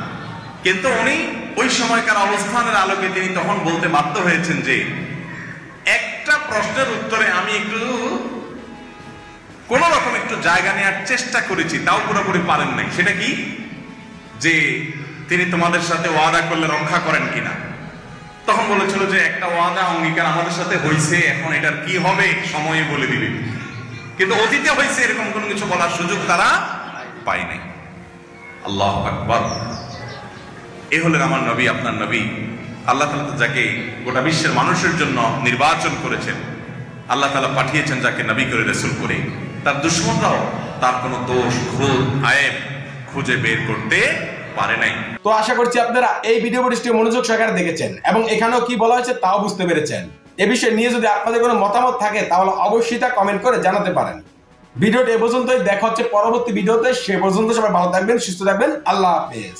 কিন্তু উনি ওই সময়কার অবস্থানের আলোকে তিনি তখন বলতে বাধ্য হয়েছেন যে একটা প্রশ্নের উত্তরে আমি একটু কোন রকম একটু জায়গা নেওয়ার চেষ্টা করেছি, তাও পুরোপুরি পারেন নাই। সেটা কি? যে তিনি তোমাদের সাথে ওয়াদা করলে রক্ষা করেন কিনা। তখন বলেছিল যে একটা ওয়াদা অঙ্গীকার আমাদের সাথে হয়েছে, এখন এটার কি হবে সময়ে বলে দিবে, কিন্তু অতীতে হয়েছে এরকম কোনো কিছু বলার সুযোগ তারা পায় নাই। আল্লাহু আকবার। এ হলেন আমার নবী, আপনার নবী। আল্লাহ তাআলা যাকে গোটা বিশ্বের মানুষের জন্য নির্বাচন করেছেন, আল্লাহ তাআলা পাঠিয়েছেন যাকে নবী করে রাসূল করে, তার দুশমনরাও তার কোনো দোষ ভুল আয়েব খুঁজে বের করতে পারে নাই। তো আশা করছি আপনারা এই ভিডিও ফুটেজটি মনোযোগ সহকারে দেখেছেন এবং এখানেও কি বলা হয়েছে তাও বুঝতে পেরেছেন। এ বিষয়ে নিয়ে যদি আপনাদের কোনো মতামত থাকে তাহলে অবশ্যই তা কমেন্ট করে জানাতে পারেন। ভিডিওটি এ পর্যন্তই, দেখা হচ্ছে পরবর্তী ভিডিওতে। সে পর্যন্ত সবাই ভালো থাকবেন, সুস্থ থাকবেন। আল্লাহ হাফেজ।